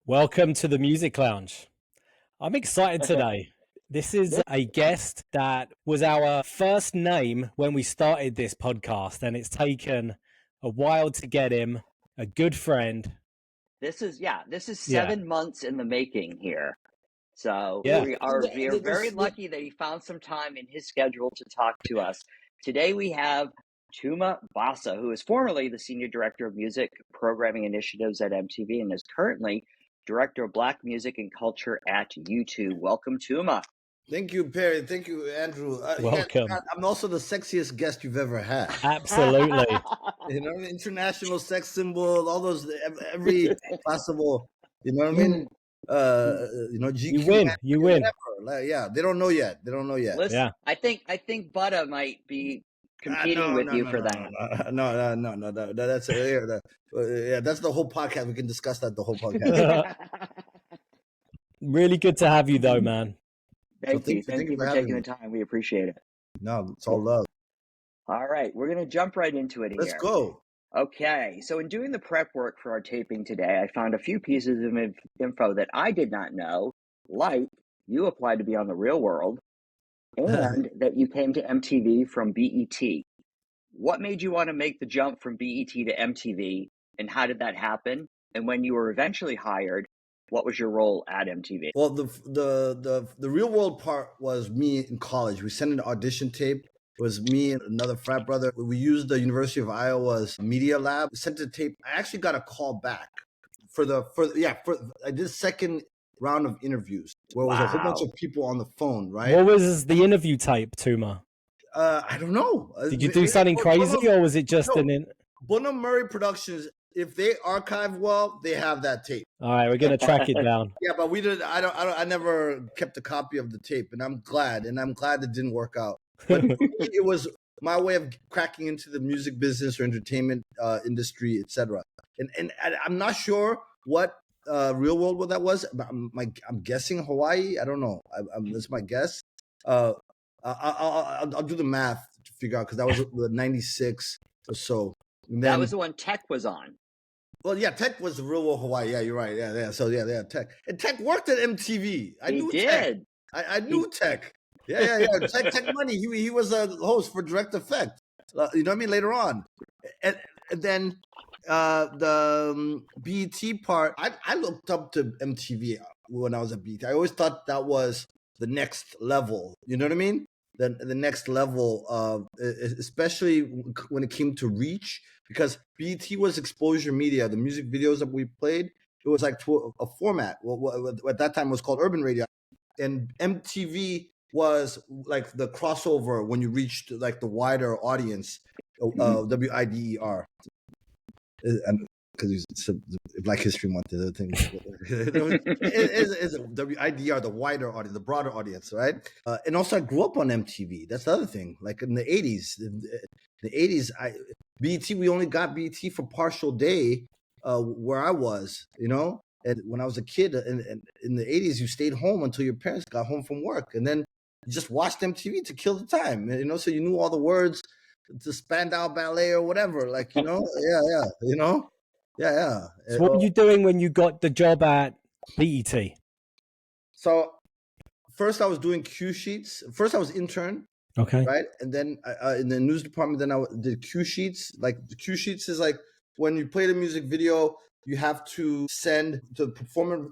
Welcome to the Music Lounge. I'm excited today. This is a guest that was our first name when we started this podcast, and it's taken a while to get him, a good friend. This is 7 months in the making here. So Yeah. we are very lucky that he found some time in his schedule to talk to us. Today we have Tuma Basa, who is formerly the Senior Director of Music Programming Initiatives at MTV and is currently Director of Black Music and Culture at YouTube. Welcome, Tuma. Thank you, Perry. Thank you, Andrew. Welcome. I'm also the sexiest guest you've ever had. Absolutely. You know, international sex symbol, all those, every possible, you know what I mean? GQ. You win. Like, yeah, they don't know yet. Listen, Yeah. I think Buddha might be competing with you for that. No. That's that's the whole podcast. We can discuss that the whole podcast. Really good to have you, though, man. Thank you for taking the time. We appreciate it. No, it's all love. All right, we're going to jump right into it here. Let's go. Okay, so in doing the prep work for our taping today, I found a few pieces of info that I did not know, like you applied to be on The Real World and that you came to MTV from BET. What made you want to make the jump from BET to MTV, and how did that happen? And when you were eventually hired, what was your role at MTV? Well, the Real World part was me in college. We sent an audition tape. It was me and another frat brother. We used the University of Iowa's media lab. We sent the tape. I actually got a call back I did a second round of interviews where it was a whole bunch of people on the phone, right? What was the interview tape, Tuma? I don't know. Did you do something crazy, or was it just Bunham Murray Productions? If they archive well, they have that tape. All right, we're gonna track it down. Yeah, but we did. I never kept a copy of the tape, and I'm glad it didn't work out. But it was my way of cracking into the music business or entertainment industry, etc. And I'm not sure what Real World what that was. I'm guessing Hawaii. I don't know. That's my guess. I'll do the math to figure out, because that was the 96 or so. And then, that was the one Tech was on. Well, yeah, Tech was the Real World Hawaii. Yeah, you're right. Yeah. So yeah, Tech. And Tech worked at MTV. I knew Tech. I knew Tech. Yeah. Tech Money. He was a host for Direct Effect. You know what I mean? Later on, and then the BET part. I looked up to MTV when I was at BET. I always thought that was the next level. You know what I mean? The next level of, especially when it came to reach, because BET was exposure media. The music videos that we played, it was like a format. Well, at that time it was called urban radio, and MTV was like the crossover when you reached like the wider audience. WIDER, and because it's Black History Month, the other thing is WIDR, the wider audience, the broader audience, right? And also, I grew up on MTV. That's the other thing. Like in the 80s, BET, we only got BET for partial day where I was, you know. And when I was a kid, and in the 80s, you stayed home until your parents got home from work, and then you just watched MTV to kill the time, you know. So you knew all the words to Spandau Ballet or whatever, like, you know. Yeah, you know. Yeah. So what were you doing when you got the job at BET? So first I was doing cue sheets. First I was intern. Okay. Right. And then in the news department, then I did cue sheets. Like the cue sheets is like when you play the music video, you have to send to performing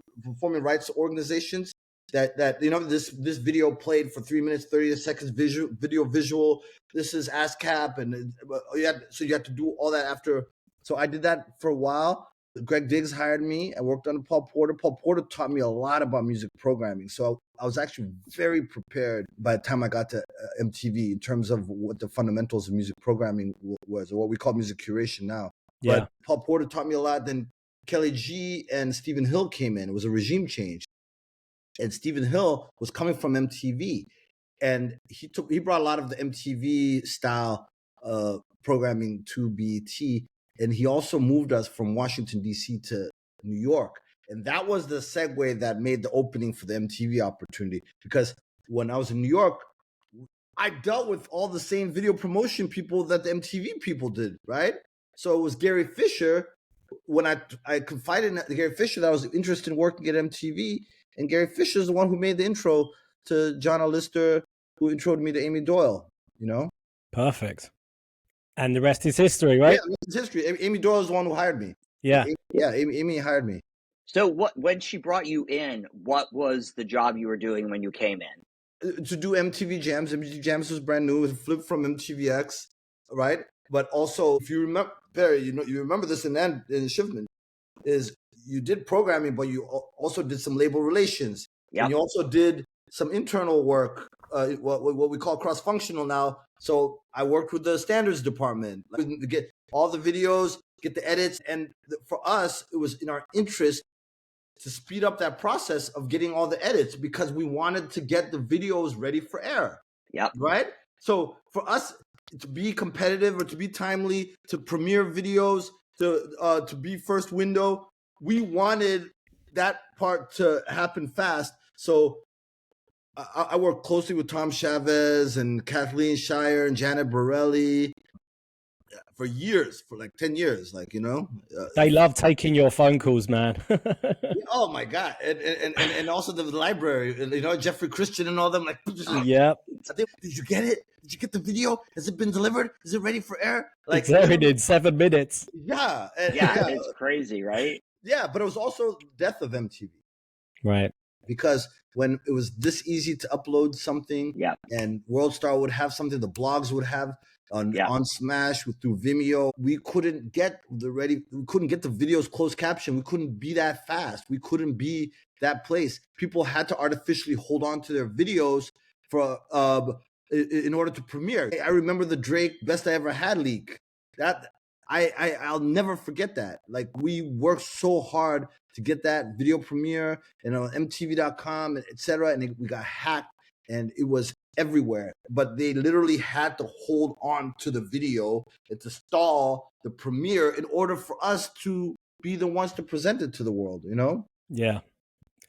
rights organizations that you know, this video played for 3 minutes 30 seconds, visual. This is ASCAP, and you have to do all that after. So I did that for a while. Greg Diggs hired me. I worked under Paul Porter. Paul Porter taught me a lot about music programming. So I was actually very prepared by the time I got to MTV in terms of what the fundamentals of music programming was, or what we call music curation now. Yeah. But Paul Porter taught me a lot. Then Kelly G and Stephen Hill came in. It was a regime change. And Stephen Hill was coming from MTV. And he brought a lot of the MTV style programming to BET. And he also moved us from Washington, D.C. to New York. And that was the segue that made the opening for the MTV opportunity. Because when I was in New York, I dealt with all the same video promotion people that the MTV people did, right? So it was Gary Fisher when I confided in Gary Fisher that I was interested in working at MTV, and Gary Fisher is the one who made the intro to John L. Lister, who introed me to Amy Doyle, you know? Perfect. And the rest is history, right? Yeah, it's history. Amy Doyle is the one who hired me. Yeah. Amy hired me. So when she brought you in, what was the job you were doing when you came in? To do MTV Jams. MTV Jams was brand new. It flipped from MTVX, right? But also, if you remember, Barry, you remember this in Shipment, is you did programming, but you also did some label relations. Yep. And you also did some internal work, what we call cross-functional now. So I worked with the standards department, like, to get all the videos, get the edits. And for us, it was in our interest to speed up that process of getting all the edits because we wanted to get the videos ready for air. Yep. Right? So for us to be competitive or to be timely, to premiere videos, to be first window, we wanted that part to happen fast. So I worked closely with Tom Chavez and Kathleen Shire and Janet Borelli for years, for like 10 years, like, you know. They love taking your phone calls, man. Oh my God. And also the library, you know, Jeffrey Christian and all them, like, yeah. Did you get it? Did you get the video? Has it been delivered? Is it ready for air? Like, it's aired in 7 minutes. Yeah. Yeah, it's crazy, right? Yeah, but it was also the death of MTV. Right. Because when it was this easy to upload something, yeah, and World Star would have something, the blogs would have on Smash through Vimeo, we couldn't get the videos closed caption. We couldn't be that fast. We couldn't be that place. People had to artificially hold on to their videos for in order to premiere. I remember the Drake Best I Ever Had leak. That I'll never forget that. Like, we worked so hard to get that video premiere and on MTV.com, etc. And we got hacked, and it was everywhere. But they literally had to hold on to the video and to stall the premiere in order for us to be the ones to present it to the world, you know? Yeah.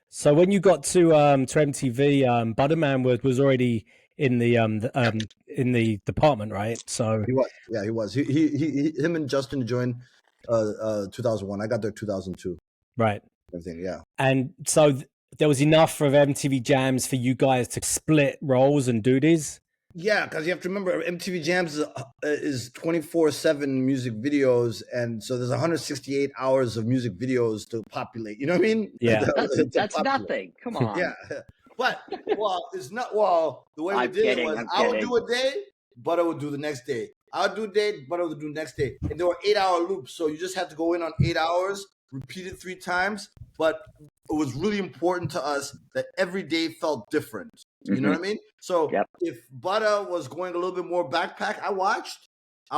So when you got to MTV, Butterman was already in the department, right? So he was. Him and Justin joined 2001. I got there 2002. Right. Everything, yeah. And so there was enough of MTV Jams for you guys to split roles and duties? Yeah, because you have to remember, MTV Jams is 24/7 music videos, and so there's 168 hours of music videos to populate. You know what I mean? Yeah, that's nothing. Come on. Yeah, but it's not. Well, the way we did it was, I would do a day, Butter would do the next day. I would do a day, Butter would do the next day, and there were 8-hour loops, so you just had to go in on 8 hours, repeat it 3 times. But it was really important to us that every day felt different. You know what I mean? So if Butter was going a little bit more backpack, I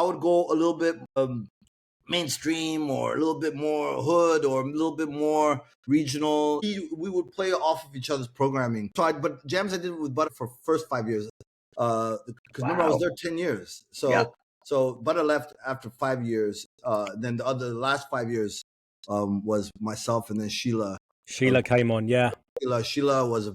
would go a little bit mainstream or a little bit more hood or a little bit more regional. We would play off of each other's programming. But Jams I did with Butter for first 5 years. Because remember, I was there 10 years. So Butter left after 5 years. Then the last 5 years was myself, and then Sheila. Sheila came on, yeah. Sheila was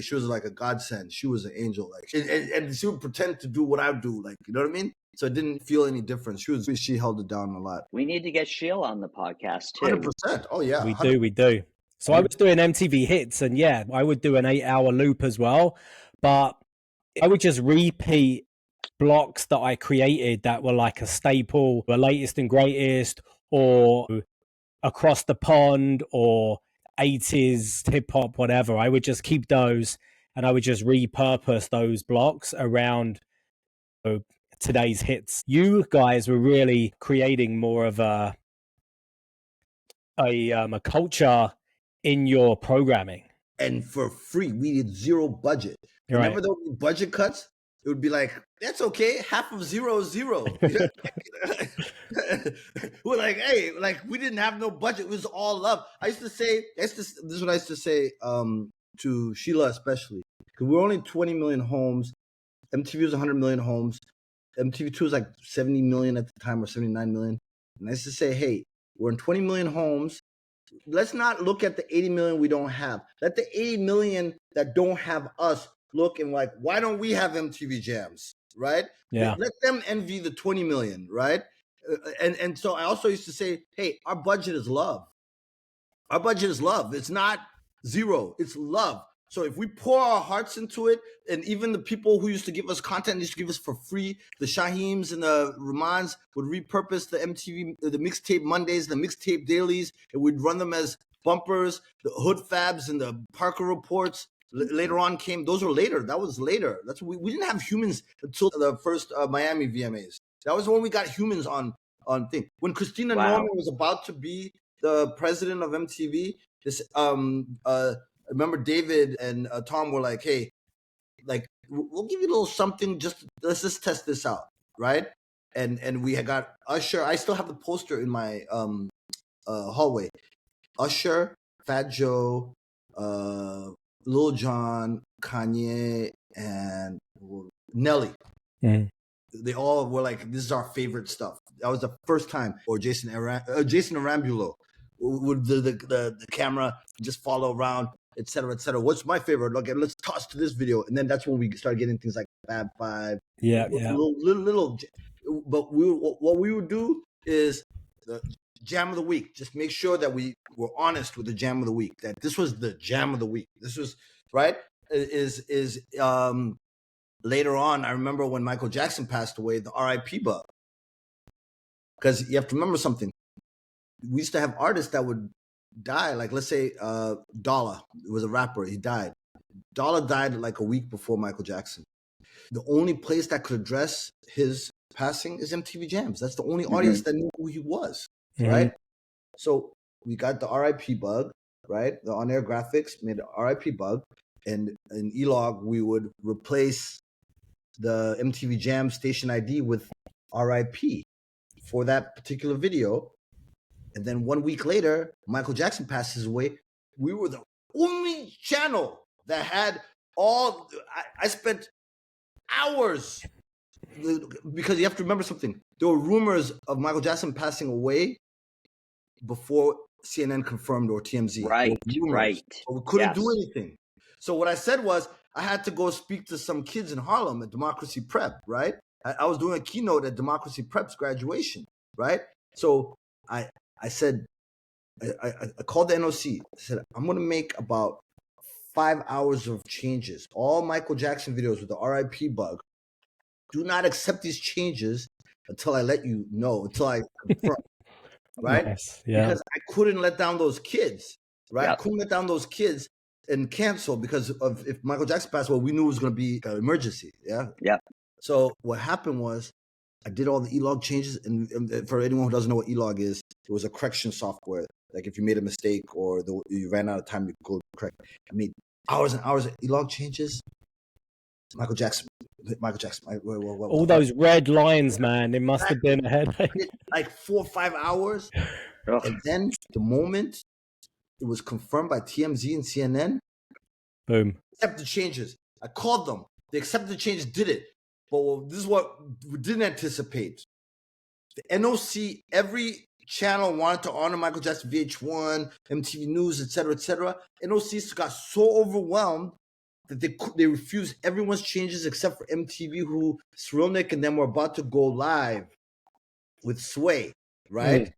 she was like a godsend. She was an angel, like, and she would pretend to do what I do, like, you know what I mean? So it didn't feel any different. She held it down a lot. We need to get Sheila on the podcast too. 100%. Oh yeah, we do. So I was doing MTV Hits, and yeah, I would do an 8-hour loop as well, but I would just repeat blocks that I created that were like a staple, the latest and greatest, or Across the Pond, or 80s hip hop, whatever. I would just keep those, and I would just repurpose those blocks around today's hits. You guys were really creating more of a culture in your programming, and for free. We did zero budget. Right. Whenever there would be budget cuts, it would be like, that's okay. Half of zero is zero. We're like, hey, like, we didn't have no budget. It was all love. This is what I used to say to Sheila, especially, because we're only 20 million homes. MTV was 100 million homes. MTV2 was like 70 million at the time, or 79 million. And I used to say, hey, we're in 20 million homes. Let's not look at the 80 million we don't have. Let the 80 million that don't have us look and like, why don't we have MTV Jams, right? Yeah. Let them envy the 20 million, right? And so I also used to say, hey, our budget is love. Our budget is love. It's not zero. It's love. So if we pour our hearts into it, and even the people who used to give us content used to give us for free, the Shahims and the Ramans would repurpose the MTV, the mixtape Mondays, the mixtape dailies, and we'd run them as bumpers. The Hood Fabs and the Parker Reports later on came. Those were later. That was later. That's we didn't have humans until the first Miami VMAs. That was when we got humans on thing. When Christina Norman was about to be the president of MTV, this remember David and Tom were like, hey, like we'll give you a little something, let's just test this out, right? And we had got Usher. I still have the poster in my hallway. Usher, Fat Joe, Lil Jon, Kanye, and Nelly. Mm. They all were like, this is our favorite stuff. That was the first time. Or Jason Arambulo would the camera just follow around, et cetera, et cetera. What's my favorite? Okay, let's toss to this video. And then that's when we started getting things like Fab Five. Yeah. Little. But what we would do is the jam of the week. Just make sure that we were honest with the jam of the week. That this was the jam of the week. This was, right? Later on, I remember when Michael Jackson passed away, the R.I.P. bug. Because you have to remember something. We used to have artists that would die. Like, let's say Dollar was a rapper. He died. Dollar died like a week before Michael Jackson. The only place that could address his passing is MTV Jams. That's the only audience that knew who he was, right? So we got the R.I.P. bug, right? The on-air graphics made the R.I.P. bug. And in E-Log, we would replace the MTV Jam station ID with RIP for that particular video. And then 1 week later, Michael Jackson passes away. We were the only channel that had all, I spent hours, because you have to remember something. There were rumors of Michael Jackson passing away before CNN confirmed or TMZ. Right. But we couldn't do anything. So what I said was, I had to go speak to some kids in Harlem at Democracy Prep, right? I was doing a keynote at Democracy Prep's graduation, right? So I said, I called the NOC. I said, I'm going to make about 5 hours of changes. All Michael Jackson videos with the RIP bug. Do not accept these changes until I let you know, until I confirm, right? Nice. Yeah. Because I couldn't let down those kids, right? Yep. I couldn't let down those kids and cancel because of if Michael Jackson passed away, we knew it was going to be an emergency. Yeah. Yeah. So what happened was I did all the E-Log changes. And for anyone who doesn't know what E-Log is, it was a correction software. Like if you made a mistake or you ran out of time, you could go correct. I made hours and hours of E-Log changes. Michael Jackson. All those red lines, man. It must have been a headache. Like 4 or 5 hours. And then the moment it was confirmed by TMZ and CNN. Boom. Accept the changes. I called them. They accepted the changes, did it. But this is what we didn't anticipate. The NOC, every channel wanted to honor Michael Jackson, VH1, MTV News, et cetera, et cetera. NOCs got so overwhelmed that they refused everyone's changes except for MTV, who Cyrilnik and them were about to go live with Sway, right?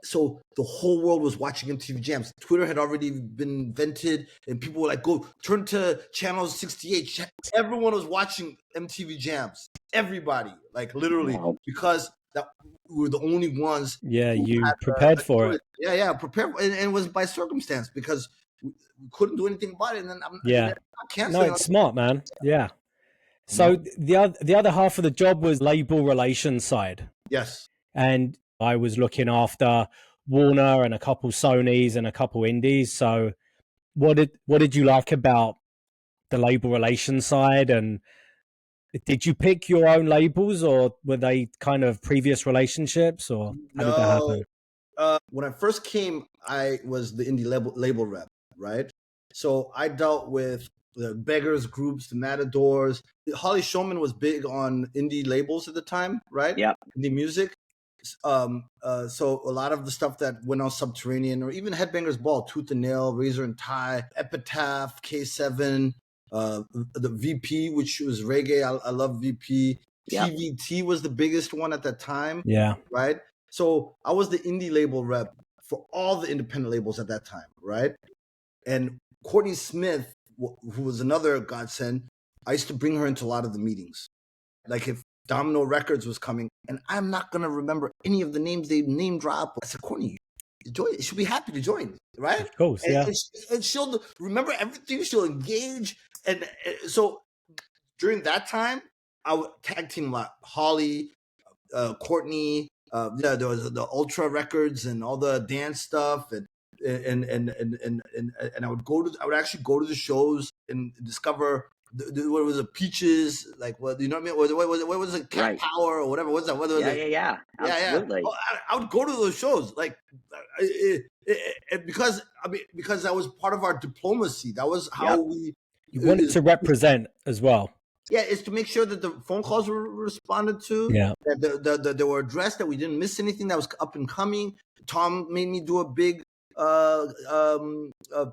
So the whole world was watching MTV Jams. Twitter had already been invented, and people were like, "Go turn to channel 68." Everyone was watching MTV Jams. Everybody, like literally, because that we were the only ones. Yeah, you prepared for it. Yeah, prepared, and it was by circumstance because we couldn't do anything about it. And then I'm canceling. No, it's smart, man. Yeah. So the other half of the job was label relations side. Yes, and I was looking after Warner and a couple Sonys and a couple indies. So what did you like about the label relations side? And did you pick your own labels, or were they kind of previous relationships, or how did that happen? When I first came, I was the indie label rep, right? So I dealt with the beggars groups, the Matadors. Holly Showman was big on indie labels at the time, right? Yeah. Indie music. So a lot of the stuff that went on Subterranean, or even Headbangers Ball, Tooth and Nail, Razor and Tie, Epitaph, K7, the VP, which was reggae. I love VP. TVT was the biggest one at that time. Yeah. Right. So I was the indie label rep for all the independent labels at that time. Right. And Courtney Smith, who was another godsend, I used to bring her into a lot of the meetings. Like if Domino Records was coming, and I'm not going to remember any of the names they name drop. I said, Courtney, join. She'll be happy to join, right? Of course, yeah. And she'll remember everything. She'll engage. And so during that time, I would tag team a lot. Holly, Courtney, there was the Ultra Records and all the dance stuff, and I would actually go to the shows and discover what was it, Peaches, like what, you know what I mean? What was it, Cat Power or whatever? What's that? What was it? Yeah. Absolutely. Oh, I would go to those shows, like because that was part of our diplomacy. That was how you wanted to represent as well. Yeah, it's to make sure that the phone calls were responded to. Yeah, that they were addressed, that we didn't miss anything that was up and coming. Tom made me do a big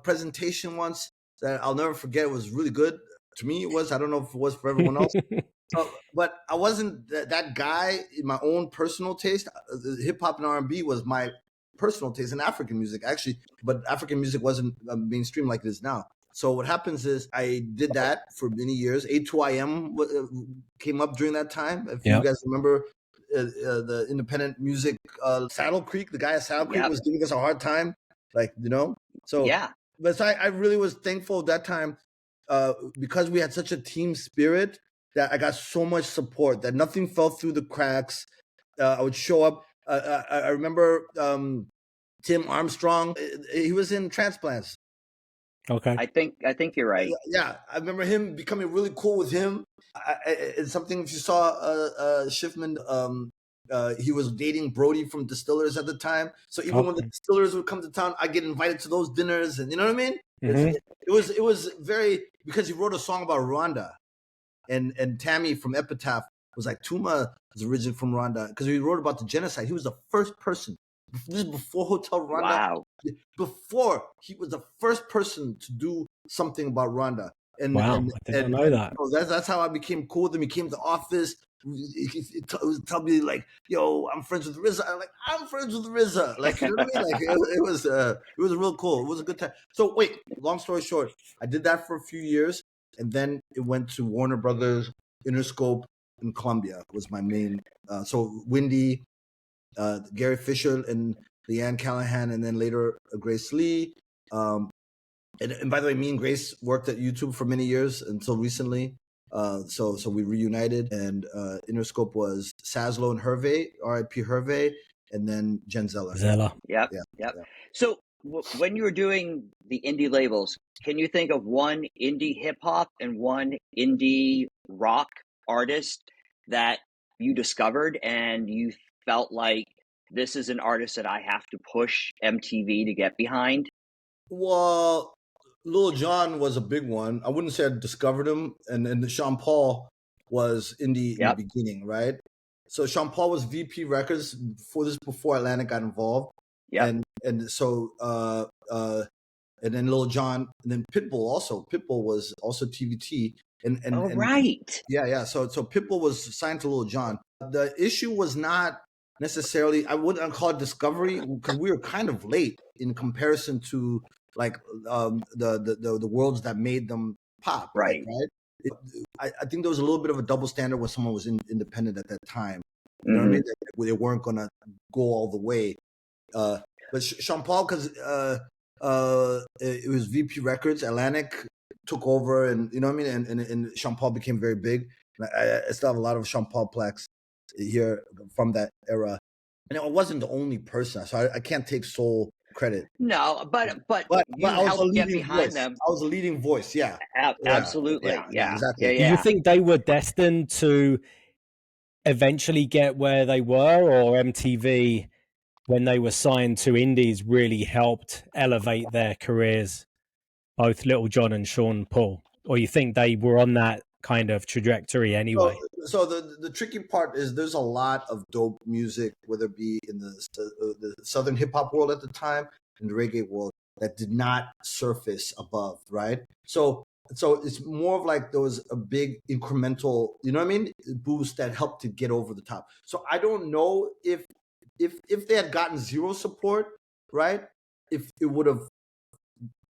presentation once that I'll never forget. It was really good. To me, it was. I don't know if it was for everyone else. But I wasn't that guy in my own personal taste. Hip hop and R&B was my personal taste, in African music, actually. But African music wasn't mainstream like it is now. So what happens is I did that for many years. A2IM came up during that time. If you guys remember the independent music, Saddle Creek, the guy at Saddle Creek was giving us a hard time. Like, you know? So, but so I really was thankful at that time because we had such a team spirit that I got so much support that nothing fell through the cracks. I would show up. I remember Tim Armstrong. He was in Transplants. Okay. I think you're right. Yeah, I remember him becoming really cool with him. It's something, if you saw Schiffman, he was dating Brody from Distillers at the time. So even when the Distillers would come to town, I'd get invited to those dinners, and you know what I mean? Mm-hmm. It was very, because he wrote a song about Rwanda, and Tammy from Epitaph was like, Tuma is originally from Rwanda, because he wrote about the genocide. He was the first person. This is before Hotel Rwanda. Wow. Before, he was the first person to do something about Rwanda. And I didn't know that. That's how I became cool with him. He came to the office. He tell me like, "Yo, I'm friends with RZA." I'm like, "I'm friends with RZA." Like, you know what I mean? Like, it was real cool. It was a good time. So wait, long story short, I did that for a few years, and then it went to Warner Brothers, Interscope, and Columbia was my main. So Windy, Gary Fisher, and Leanne Callahan, and then later Grace Lee. And by the way, me and Grace worked at YouTube for many years until recently. So we reunited, and Interscope was Saslo and Hervé, R.I.P. Hervé, and then Jen Zeller. Yep. So when you were doing the indie labels, can you think of one indie hip hop and one indie rock artist that you discovered and you felt like, this is an artist that I have to push MTV to get behind? Well, Lil Jon was a big one. I wouldn't say I discovered him, and Sean Paul was indie in the beginning, right? So Sean Paul was VP Records before Atlantic got involved. Yeah, and so and then Lil Jon, and then Pitbull also. Pitbull was also TVT, and right. Yeah. So Pitbull was signed to Lil Jon. The issue was not necessarily, I wouldn't call it discovery, because we were kind of late in comparison to like the worlds that made them pop, right? I think there was a little bit of a double standard when someone was independent at that time. You know what I mean? They weren't gonna go all the way. But Sean Paul, because it was VP Records, Atlantic took over, and you know what I mean. And Sean Paul became very big. I still have a lot of Sean Paul plaques here from that era, and I wasn't the only person, so I can't take sole credit. No, but you helped get behind them. I was a leading voice. Yeah, absolutely. Yeah, exactly. Do you think they were destined to eventually get where they were, or MTV, when they were signed to indies, really helped elevate their careers, both Little John and Sean Paul? Or you think they were on that kind of trajectory anyway? So the tricky part is there's a lot of dope music, whether it be in the Southern hip hop world at the time and the reggae world, that did not surface above, right? So So it's more of like there was a big incremental, you know what I mean, boost that helped to get over the top. So I don't know if they had gotten zero support, right? If it would have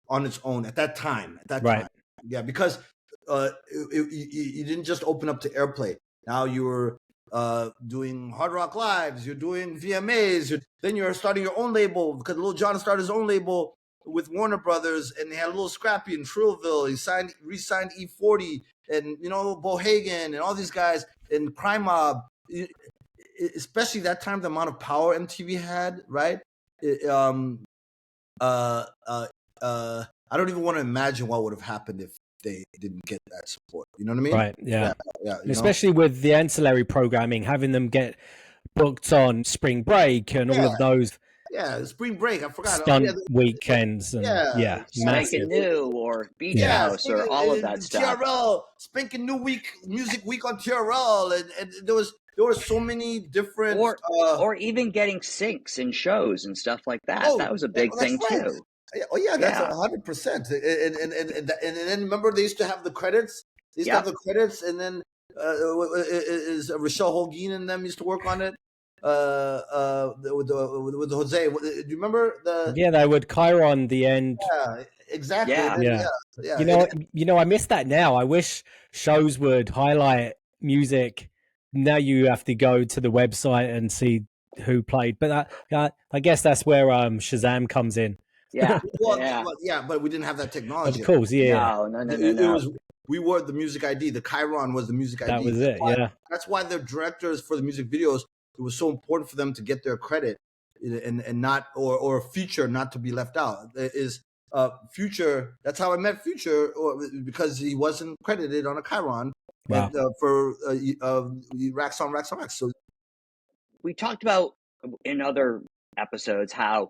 on its own at that time. Yeah, because you didn't just open up to airplay. Now you were doing Hard Rock Lives, you're doing VMAs, then you're starting your own label, because Lil Jon started his own label with Warner Brothers, and they had a little Scrappy in Trillville. He re-signed E40 and Bohagan and all these guys and Crime Mob. Especially that time, the amount of power MTV had, right? I don't even want to imagine what would have happened if they didn't get that support. You know what I mean? Right. Yeah. Especially know? with the ancillary programming, having them get booked on Spring Break and all of those. Yeah, Spring Break. I forgot. Stunt weekends and Spanking New or Beach House or all of that stuff. TRL, Spanking New Music Week on TRL, and there were so many different or even getting syncs in shows and stuff like that. That was a big thing too. Oh yeah, that's 100%. And then remember they used to have the credits. They used to have the credits, and then is Rochelle Holguin and them used to work on it. With Jose. Do you remember the? Yeah, they would Chiron the end. Yeah, exactly. Yeah. I miss that now. I wish shows would highlight music. Now you have to go to the website and see who played. But I guess that's where Shazam comes in. Yeah. But we didn't have that technology. Of course, yeah. No. We were the music ID. The Chiron was the music ID. That was it. That's why the directors for the music videos, it was so important for them to get their credit and not or Future not to be left out. Is Future? That's how I met Future, because he wasn't credited on a Chiron. Wow. For Racks on Racks. So we talked about in other episodes how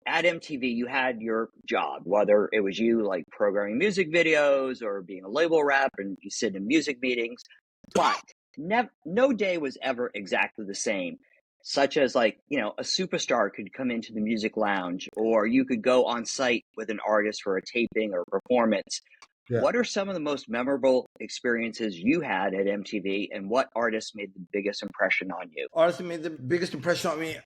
at MTV you had your job, whether it was you like programming music videos or being a label rep and you sit in music meetings, but no day was ever exactly the same. Such as a superstar could come into the music lounge, or you could go on site with an artist for a taping or performance. Yeah. What are some of the most memorable experiences you had at MTV, and what artists made the biggest impression on you? Artists made the biggest impression on me.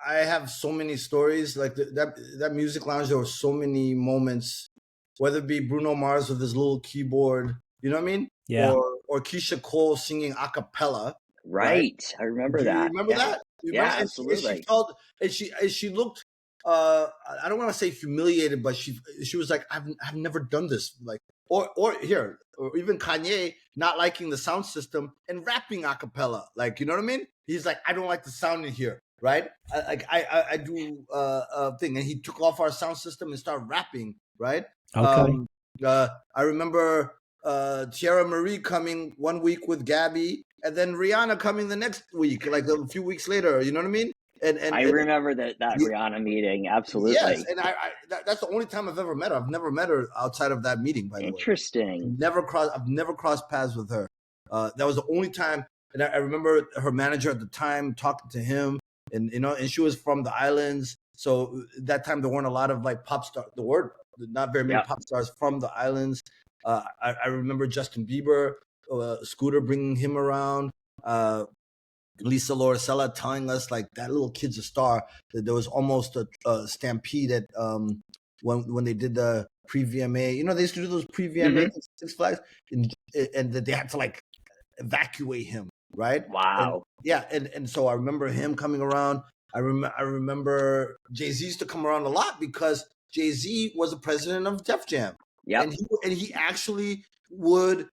I have so many stories. Like that music lounge, there were so many moments, whether it be Bruno Mars with his little keyboard, you know what I mean? Yeah. Or Keisha Cole singing a cappella. Right. I remember that. You remember that? Absolutely. She looked, I don't want to say humiliated, but she was like, I've never done this. Like, or even Kanye not liking the sound system and rapping a cappella. Like, you know what I mean? He's like, I don't like the sound in here. Right? I do a thing, and he took off our sound system and started rapping. Right? Okay. I remember Tierra Marie coming one week with Gabby, and then Rihanna coming the next week, like a few weeks later. You know what I mean? And I remember that Rihanna meeting. Absolutely. Yes, and that's the only time I've ever met her. I've never met her outside of that meeting. By the way, interesting. I've never crossed paths with her. That was the only time, and I remember her manager at the time talking to him. And and she was from the islands, so that time there weren't a lot of like pop stars. Not very many pop stars from the islands. I remember Justin Bieber, Scooter bringing him around. Lisa Loricella telling us like that little kid's a star. That there was almost a stampede at when they did the pre-VMA. They used to do those pre-VMA Six Flags, and that they had to like evacuate him. Right? Wow. And so I remember him coming around. I remember Jay-Z used to come around a lot because Jay-Z was the president of Def Jam. Yeah. And he actually would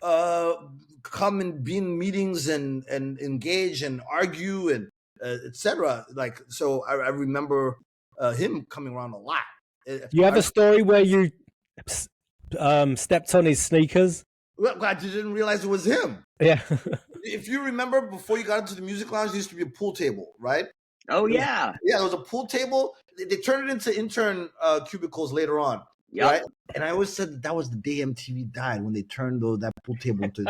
come and be in meetings and engage and argue and etc. Like, so I remember him coming around a lot. You have a story where you stepped on his sneakers? Well, I didn't realize it was him. Yeah. If you remember, before you got into the music lounge, there used to be a pool table, right? Oh, yeah. Yeah, there was a pool table. They turned it into intern cubicles later on, right? And I always said that was the day MTV died, when they turned that pool table into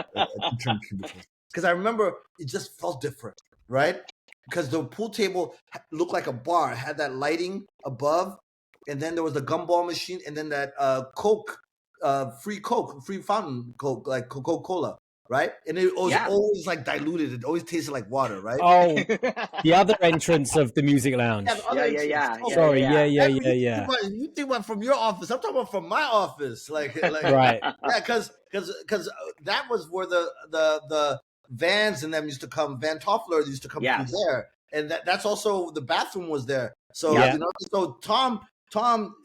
intern cubicles. Because I remember it just felt different, right? Because the pool table looked like a bar, had that lighting above, and then there was the gumball machine, and then that Coke free Coke, free fountain Coke, like Coca-Cola, right? And it was always like diluted. It always tasted like water, right? Oh, the other entrance of the music lounge. Yeah. Sorry, yeah. You think about from your office. I'm talking about from my office, like right. Yeah, because that was where the Vans and them used to come. Van Toffler used to come through there, and that's also the bathroom was there. So you know, so Tom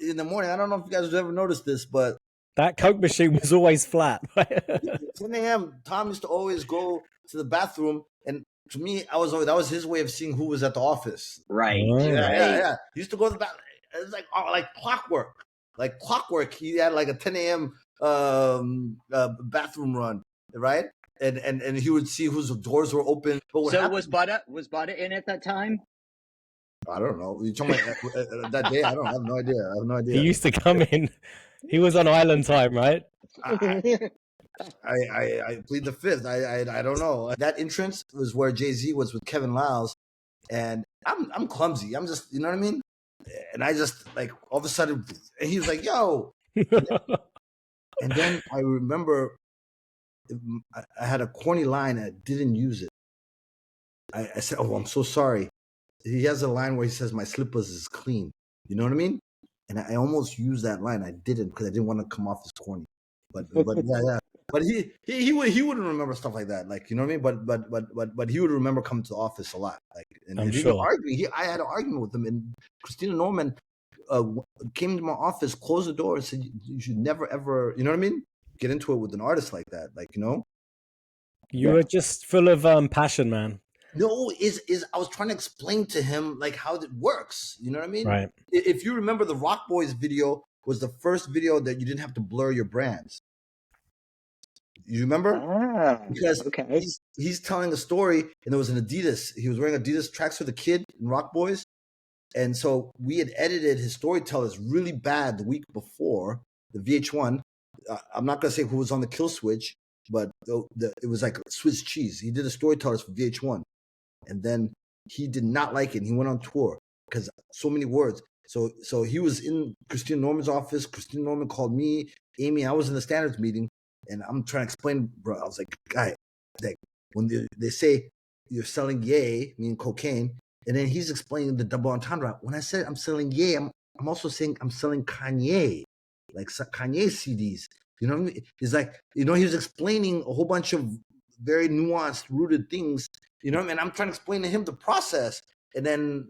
in the morning. I don't know if you guys have ever noticed this, but that Coke machine was always flat. 10 a.m. Tom used to always go to the bathroom, and to me, that was his way of seeing who was at the office. Right. Yeah. He used to go to the bathroom. It's like clockwork. Like clockwork. He had like a 10 a.m. Bathroom run, right? And he would see whose doors were open. But so was Butter in at that time? I don't know. You talking about that day? I have no idea. He used to come in. He was on island time, right? I plead the fifth. I don't know. That entrance was where Jay-Z was with Kevin Liles, and I'm clumsy. I'm just, you know what I mean? And I just like all of a sudden, and he was like, "Yo," and then I remember I had a corny line. I didn't use it. I said, "Oh, I'm so sorry." He has a line where he says, "My slippers is clean." You know what I mean? And I almost used that line. I didn't because I didn't want to come off as corny. But yeah. But he wouldn't remember stuff like that. Like, you know what I mean? But he would remember coming to the office a lot. Like, and I'm he sure. would argue. I had an argument with him, and Christina Norman came to my office, closed the door, and said, "You should never ever," you know what I mean? Get into it with an artist like that. Like, you know. You were just full of passion, man. No, I was trying to explain to him like how it works. You know what I mean? Right. If you remember, the Rock Boys video was the first video that you didn't have to blur your brands. You remember? Because he's telling a story, and there was an Adidas. He was wearing Adidas tracks for the kid in Rock Boys, and so we had edited his storytellers really bad the week before the VH1. I'm not gonna say who was on the kill switch, but it was like Swiss cheese. He did a storytellers for VH1. And then he did not like it. He went on tour because so many words. So he was in Christina Norman's office. Christina Norman called me, Amy. I was in the standards meeting, and I'm trying to explain, bro. I was like, guy, like when they say you're selling yay, meaning cocaine, and then he's explaining the double entendre. When I said I'm selling yay, I'm also saying I'm selling Kanye, like Kanye CDs. You know what I mean? He's like, you know, he was explaining a whole bunch of very nuanced, rooted things. You know what I mean? I'm trying to explain to him the process. And then,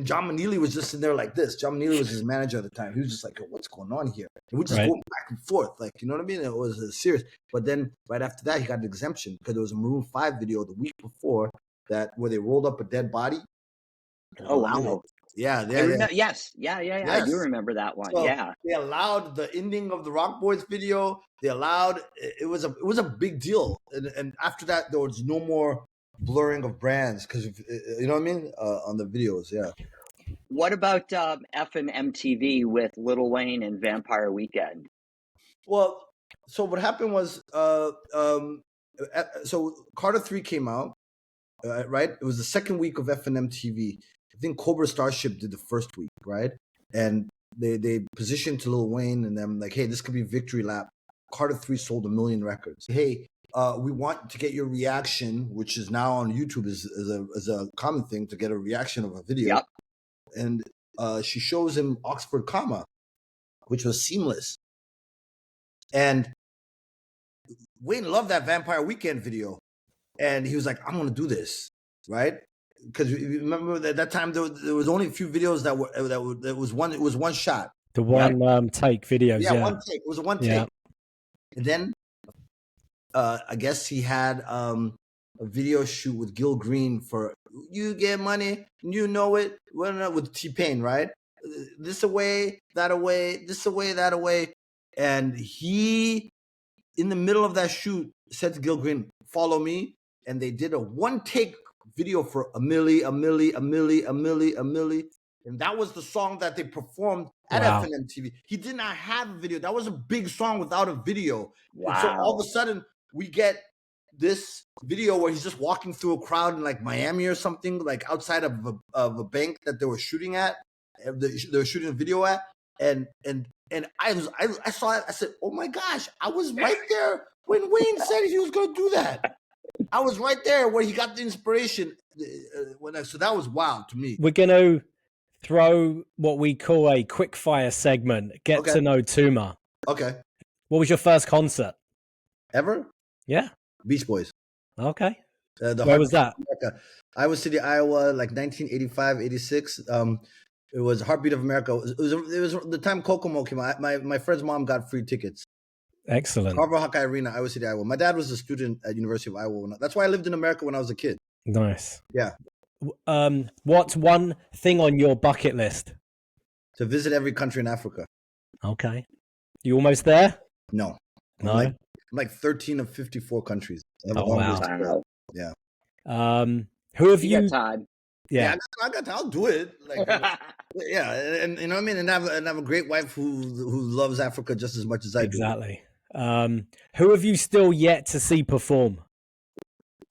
John Manili was just in there like this. John Manili was his manager at the time. He was just like, what's going on here? And we just going back and forth. Like, you know what I mean? It was serious. But then right after that, he got an exemption because there was a Maroon 5 video the week before that where they rolled up a dead body. Oh, wow. Yeah. Yes. I do remember that one. So they allowed the ending of the Rock Boys video. They allowed it was a big deal, and after that there was no more blurring of brands because you know what I mean on the videos. Yeah. What about F and MTV with Lil Wayne and Vampire Weekend? Well, so what happened was so Carter 3 came out, right? It was the second week of F and MTV. I think Cobra Starship did the first week, right? And they positioned to Lil Wayne and them like, hey, this could be victory lap. Carter 3 sold 1 million records. Hey, we want to get your reaction, which is now on YouTube is a common thing to get a reaction of a video. Yep. And she shows him Oxford Comma, which was seamless. And Wayne loved that Vampire Weekend video. And he was like, I'm going to do this, right? Because remember at that time there was only a few videos that was one shot. The one take videos. Yeah, one take. It was a one take. Yeah. And then I guess he had a video shoot with Gil Green for You Get Money, You Know It, with T-Pain, right? This away, that away, this away, that away. And he, in the middle of that shoot, said to Gil Green, follow me. And they did a one take video for a milli. And that was the song that they performed at FNMTV. He did not have a video. That was a big song without a video. Wow. And so all of a sudden we get this video where he's just walking through a crowd in like Miami or something, like outside of a bank that they were shooting at. They were shooting a video at. and I saw it. I said, "Oh my gosh, I was right there when Wayne said he was going to do that. I was right there where he got the inspiration." So that was wild to me. We're going to throw what we call a quick fire segment. Get to know Tuma. Okay. What was your first concert Ever? Yeah. Beach Boys. Okay. Where was that? Iowa City, Iowa, like 1985, 86. It was Heartbeat of America. It was the time Kokomo came out. My friend's mom got free tickets. Excellent. Carver Hawkeye Arena, Iowa City, Iowa. My dad was a student at University of Iowa. That's why I lived in America when I was a kid. Nice. Yeah. What's one thing on your bucket list? To visit every country in Africa. Okay. You almost there? No. No. I'm like 13 of 54 countries. Wow. Yeah. Who have you? Got time. Yeah, I got time. I'll do it. Like, yeah, and you know what I mean, and have a great wife who loves Africa just as much as I do. Exactly. Who have you still yet to see perform?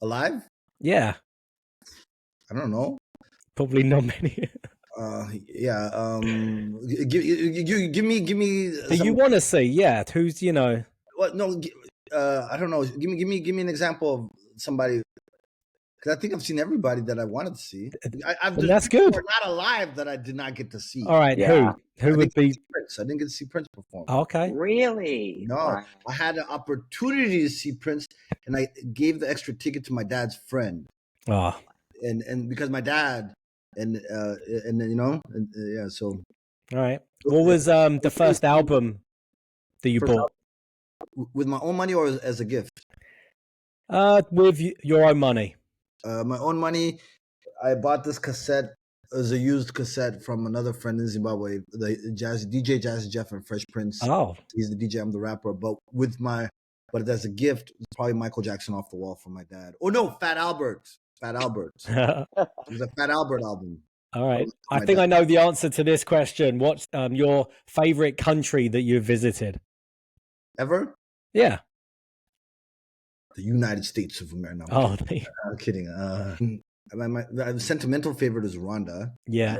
Alive? Yeah. I don't know. Probably not many. Yeah. Give me. Do you want to see? Yeah. Who's What? No. I don't know. Give me an example of somebody. Because I think I've seen everybody that I wanted to see. That's good. Not alive that I did not get to see. All right. Yeah. Who would be? Prince. I didn't get to see Prince perform. Okay. Really? No. Wow. I had an opportunity to see Prince, and I gave the extra ticket to my dad's friend. Oh. And because my dad and yeah. So. All right. What was the first album that you bought? With my own money or as a gift? With your own money. My own money. I bought this cassette as a used cassette from another friend in Zimbabwe, the DJ Jazzy Jeff and Fresh Prince. Oh, he's the DJ. I'm the rapper. But as a gift, it's probably Michael Jackson Off the Wall from my dad. Oh no, Fat Albert. It was a Fat Albert album. All right. I think I know the answer to this question. What's your favorite country that you've visited? Ever? Yeah. The United States of America. No, I'm kidding. My sentimental favorite is Rwanda. Yeah.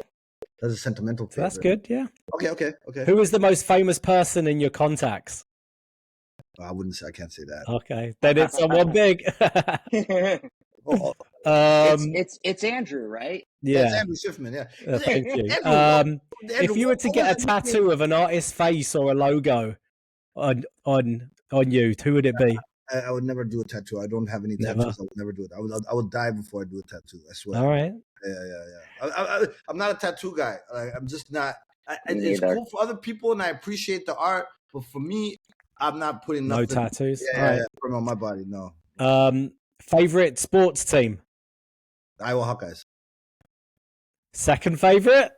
That's a sentimental favorite. That's good, yeah. Okay. Who is the most famous person in your contacts? I can't say that. Okay. Then it's someone big. It's Andrew, right? Yeah, it's Andrew Schiffman, yeah. Thank you. Andrew, if you were to get a tattoo of an artist's face or a logo on you, who would it be? I would never do a tattoo. I don't have any tattoos. I would never do it. I would die before I do a tattoo. I swear. All right. Yeah. I'm not a tattoo guy. I'm just not. It's cool for other people, and I appreciate the art. But for me, I'm not putting nothing. No tattoos. Yeah, on my body. No. Favorite sports team? Iowa Hawkeyes. Second favorite?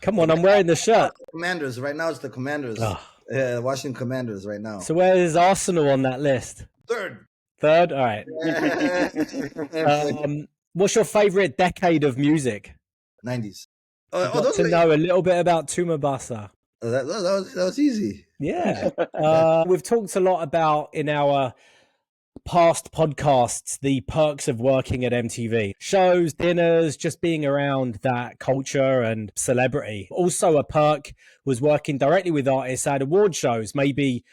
Come on, I'm wearing the shirt. Commanders. Right now, it's the Commanders. Oh. Yeah, Washington Commanders right now. So where is Arsenal on that list? Third. All right. What's your favorite decade of music? 90s. I'd like to know a little bit about Tuma Basa. That was easy. Yeah. We've talked a lot about in our past podcasts the perks of working at MTV. Shows, dinners, just being around that culture and celebrity. Also a perk was working directly with artists at award shows. Maybe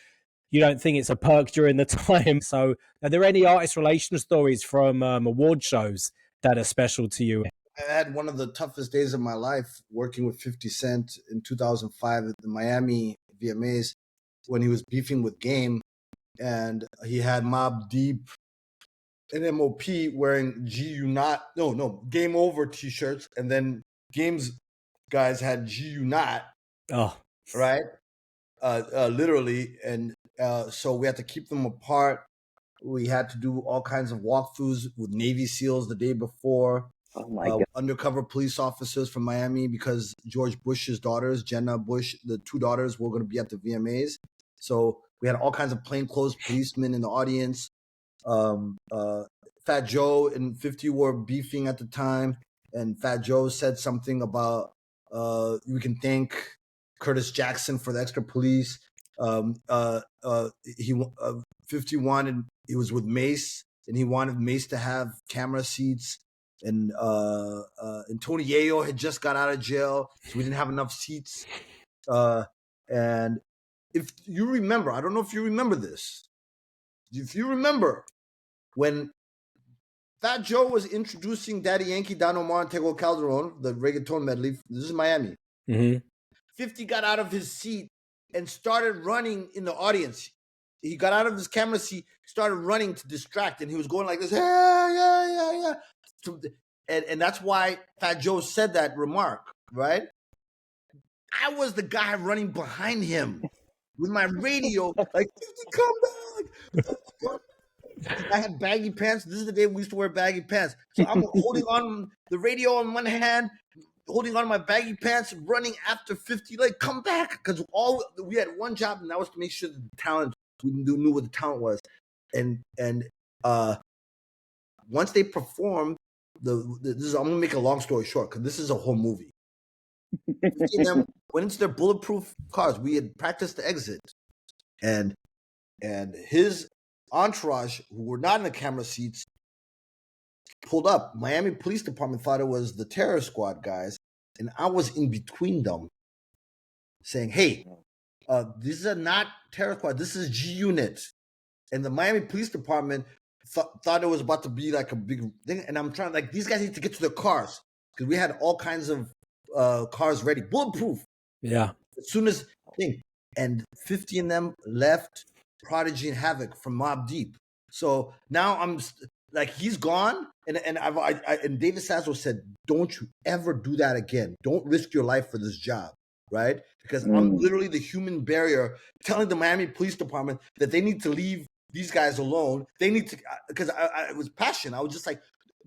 you don't think it's a perk during the time. So are there any artist relation stories from award shows that are special to you? I had one of the toughest days of my life working with 50 Cent in 2005 at the Miami VMAs when he was beefing with Game. And he had Mobb Deep and MOP wearing Game Over t-shirts. And then Game's guys had GU Not. Oh. Right? Literally. And so we had to keep them apart. We had to do all kinds of walkthroughs with Navy SEALs the day before. Oh my God. Undercover police officers from Miami because George Bush's daughters, Jenna Bush, the two daughters, were going to be at the VMAs. So we had all kinds of plainclothes policemen in the audience. Fat Joe and 50 were beefing at the time. And Fat Joe said something about we can thank Curtis Jackson for the extra police. 50 wanted, he was with Mace, and he wanted Mace to have camera seats and Tony Yayo had just got out of jail, so we didn't have enough seats. And if you remember, I don't know if you remember this. If you remember when Fat Joe was introducing Daddy Yankee, Don Omar, and Tego Calderon, the reggaeton medley. This is Miami. 50 got out of his seat and started running in the audience. He got out of his camera seat, started running to distract, and he was going like this, yeah. And that's why Fat Joe said that remark, right? I was the guy running behind him with my radio, like, come back. I had baggy pants. This is the day we used to wear baggy pants. So I'm holding on the radio on one hand, holding on my baggy pants, running after 50, like, come back. Because we had one job, and that was to make sure that the talent, we knew what the talent was. And once they performed, I'm going to make a long story short, because this is a whole movie. 50 of them went into their bulletproof cars. We had practiced the exit. And his entourage, who were not in the camera seats, pulled up. Miami Police Department thought it was the terror squad guys, and I was in between them saying, hey, these are not terror squad, this is G Unit. And the Miami Police Department thought it was about to be like a big thing, and I'm trying, like, these guys need to get to their cars, because we had all kinds of cars ready, bulletproof. Yeah. As soon as thing, and 50 of them left Prodigy and Havoc from Mobb Deep. So now I'm like, he's gone, and David Sazzo said, don't you ever do that again. Don't risk your life for this job, right? Because I'm literally the human barrier telling the Miami Police Department that they need to leave these guys alone. They need to, because I was passionate. I was just like,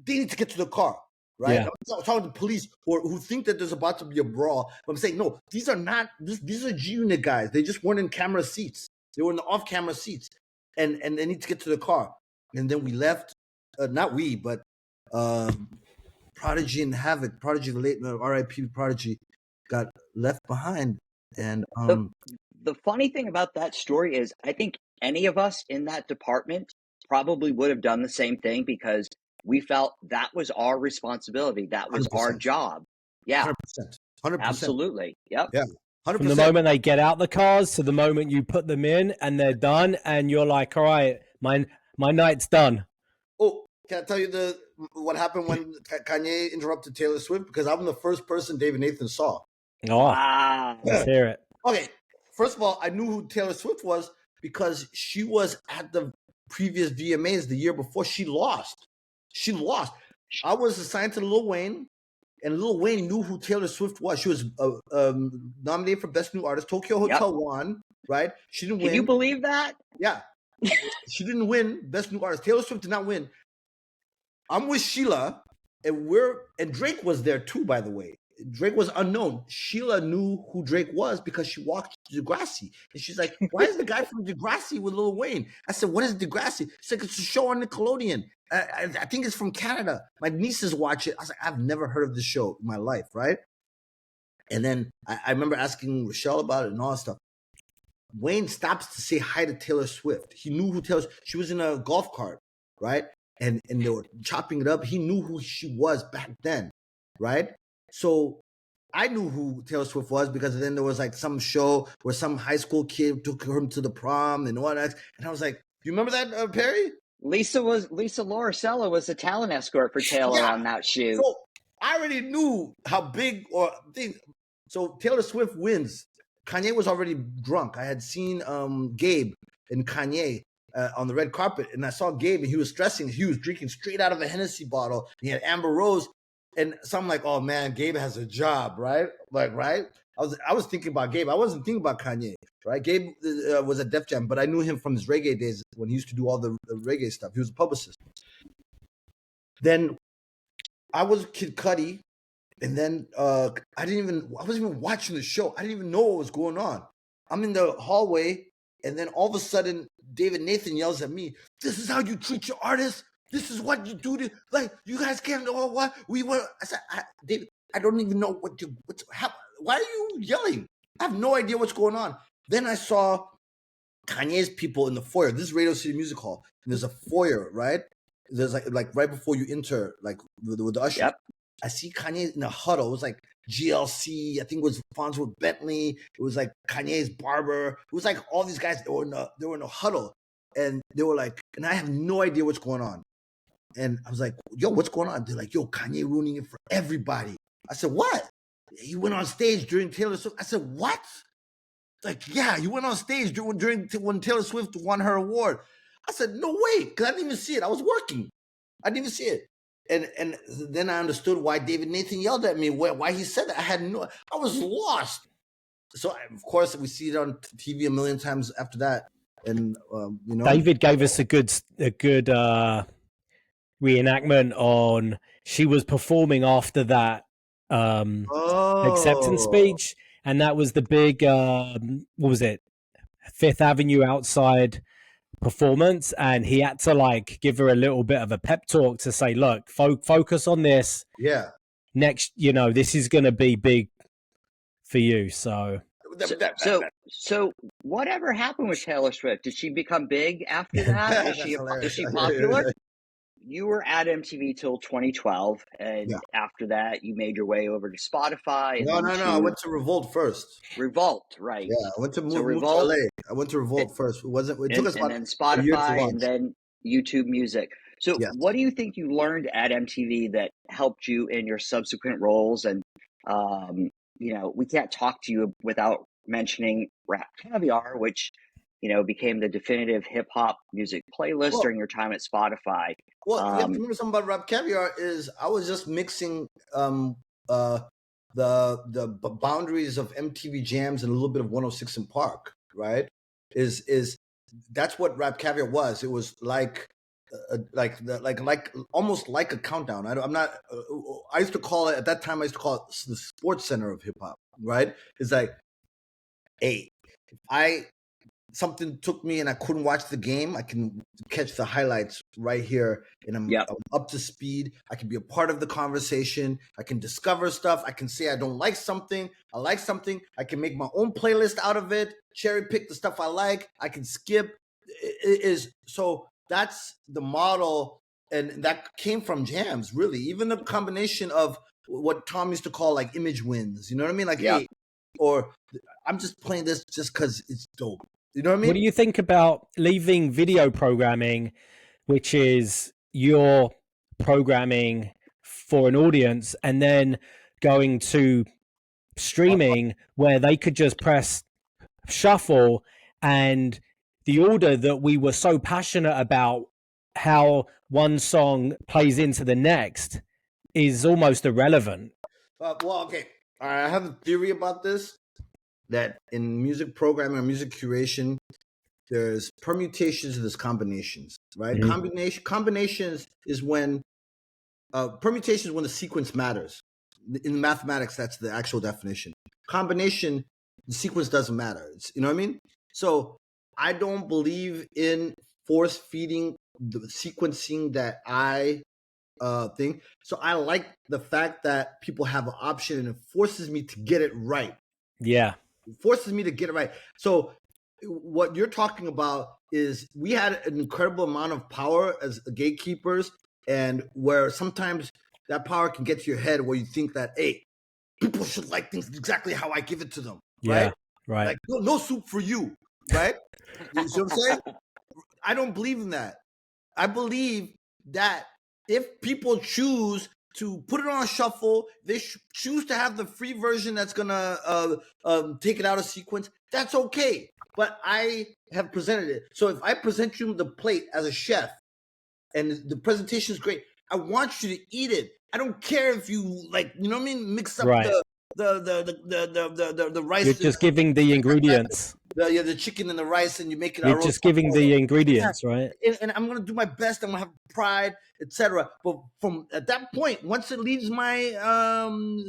they need to get to the car, right? Yeah. I'm talking to police who think that there's about to be a brawl. But I'm saying, no, these are not, these are G-Unit guys. They just weren't in camera seats. They were in the off-camera seats, and they need to get to the car. And then we left, not we, but Prodigy and Havoc, Prodigy, the late R.I.P. Prodigy, got left behind. And the funny thing about that story is, I think any of us in that department probably would have done the same thing, because we felt that was our responsibility. That was 100%. our job. Yeah. 100%. Absolutely. Yep. Yeah. 100%. From the moment they get out the cars to the moment you put them in and they're done, and you're like, all right, my night's done. Oh, can I tell you what happened when Kanye interrupted Taylor Swift? Because I'm the first person David Nathan saw. Oh, wow. Let's hear it. Okay. First of all, I knew who Taylor Swift was because she was at the previous VMAs the year before. She lost. I was assigned to Lil Wayne, and Lil Wayne knew who Taylor Swift was. She was nominated for Best New Artist. Tokyo Hotel won, right? She didn't win. Can you believe that? Yeah. She didn't win Best New Artist. Taylor Swift did not win. I'm with Sheila, and Drake was there too, by the way. Drake was unknown. Sheila knew who Drake was because she walked Degrassi. And she's like, why is the guy from Degrassi with Lil Wayne? I said, what is Degrassi? She's like, it's a show on Nickelodeon. I think it's from Canada. My nieces watch it. I was like, I've never heard of this show in my life, right? And then I remember asking Rochelle about it and all that stuff. Wayne stops to say hi to Taylor Swift. He knew who Taylor Swift. She was in a golf cart, right? And they were chopping it up. He knew who she was back then, right? So I knew who Taylor Swift was because then there was like some show where some high school kid took her to the prom and all that. And I was like, you remember that, Perry? Lisa Loricella was the talent escort for Taylor on that shoot. So I already knew how big So Taylor Swift wins. Kanye was already drunk. I had seen Gabe and Kanye on the red carpet, and I saw Gabe, and he was stressing. He was drinking straight out of a Hennessy bottle. He had Amber Rose. And so I'm like, oh man, Gabe has a job, right? Like, right? I was thinking about Gabe. I wasn't thinking about Kanye, right? Gabe was at Def Jam, but I knew him from his reggae days when he used to do all the reggae stuff. He was a publicist. Then I was Kid Cudi, and then I wasn't even watching the show. I didn't even know what was going on. I'm in the hallway, and then all of a sudden, David Nathan yells at me, "This is how you treat your artists? This is what you do to, like, you guys can't know what we were." I said, David, I don't even know why are you yelling? I have no idea what's going on. Then I saw Kanye's people in the foyer. This is Radio City Music Hall. And there's a foyer, right? there's like right before you enter, like with the ushers. Yep. I see Kanye in a huddle. It was like GLC. I think it was Fonzo Bentley. It was like Kanye's barber. It was like all these guys. They were in a huddle, and they were like, and I have no idea what's going on. And I was like, yo, what's going on? They're like, yo, Kanye ruining it for everybody. I said, what? He went on stage during Taylor Swift. I said, what? Like, yeah, you went on stage when Taylor Swift won her award. I said, no way, because I didn't even see it. I was working. I didn't even see it. And then I understood why David Nathan yelled at me, why he said that. I was lost. So, of course, we see it on TV a million times after that. And, David gave us a good reenactment on, she was performing after that acceptance speech. And that was the big, what was it? Fifth Avenue outside performance. And he had to like give her a little bit of a pep talk to say, look, focus on this. Yeah. Next, this is going to be big for you. So whatever happened with Taylor Swift? Did she become big after that? Is she popular? You were at MTV till 2012, and after that, you made your way over to Spotify. And no. I went to Revolt first. Revolt, right? Yeah, I went to move to LA. I went to Revolt first. It took us about and then Spotify, and then YouTube Music. So, what do you think you learned at MTV that helped you in your subsequent roles? And we can't talk to you without mentioning Rap Caviar, which became the definitive hip hop music playlist during your time at Spotify. Well, you have to remember something about Rap Caviar is I was just mixing the boundaries of MTV Jams and a little bit of 106 in Park, right? Is that's what Rap Caviar was. It was like almost like a countdown. I used to call it at that time. I used to call it the Sports Center of hip hop, right? It's like, hey, something took me and I couldn't watch the game, I can catch the highlights right here, and I'm up to speed. I can be a part of the conversation. I can discover stuff. I can say I don't like something. I like something. I can make my own playlist out of it, cherry pick the stuff I like. I can skip. So that's the model, and that came from jams, really. Even the combination of what Tom used to call like image wins. You know what I mean? Like, hey, or I'm just playing this just because it's dope. You know what I mean? What do you think about leaving video programming, which is your programming for an audience, and then going to streaming where they could just press shuffle, and the order that we were so passionate about, how one song plays into the next, is almost irrelevant? Okay. I have a theory about this. That in music programming or music curation, there's permutations and there's combinations, right? Mm-hmm. Combinations is when permutation is when the sequence matters. In mathematics, that's the actual definition. Combination, the sequence doesn't matter. You know what I mean? So I don't believe in force feeding the sequencing that I think. So I like the fact that people have an option and it forces me to get it right. Yeah. It forces me to get it right. So what you're talking about is we had an incredible amount of power as gatekeepers, and where sometimes that power can get to your head where you think that, hey, people should like things exactly how I give it to them. Yeah, right. Like, no soup for you, right? You see what I'm saying? I don't believe in that. I believe that if people choose to put it on shuffle, they choose to have the free version that's gonna take it out of sequence, that's okay. But I have presented it. So if I present you the plate as a chef and the presentation is great, I want you to eat it. I don't care if you like, you know what I mean, mix up the rice. You're just giving the ingredients. The chicken and the rice, and you make it. You're just giving the ingredients, right? And I'm gonna do my best. I'm gonna have pride, etc. But from at that point, once it leaves my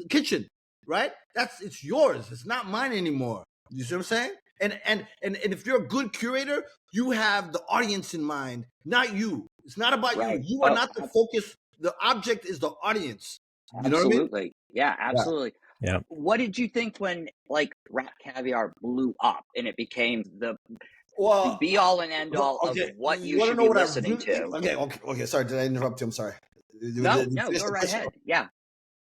kitchen, right? It's yours. It's not mine anymore. You see what I'm saying? And if you're a good curator, you have the audience in mind, not you. It's not about you. You are not the focus. The object is the audience. You know what I mean? Yeah, absolutely. Yeah. What did you think when like Rap Caviar blew up and it became the be all and end all of what you should be listening to. Okay. Sorry, did I interrupt you? I'm sorry. No, go right ahead. Yeah.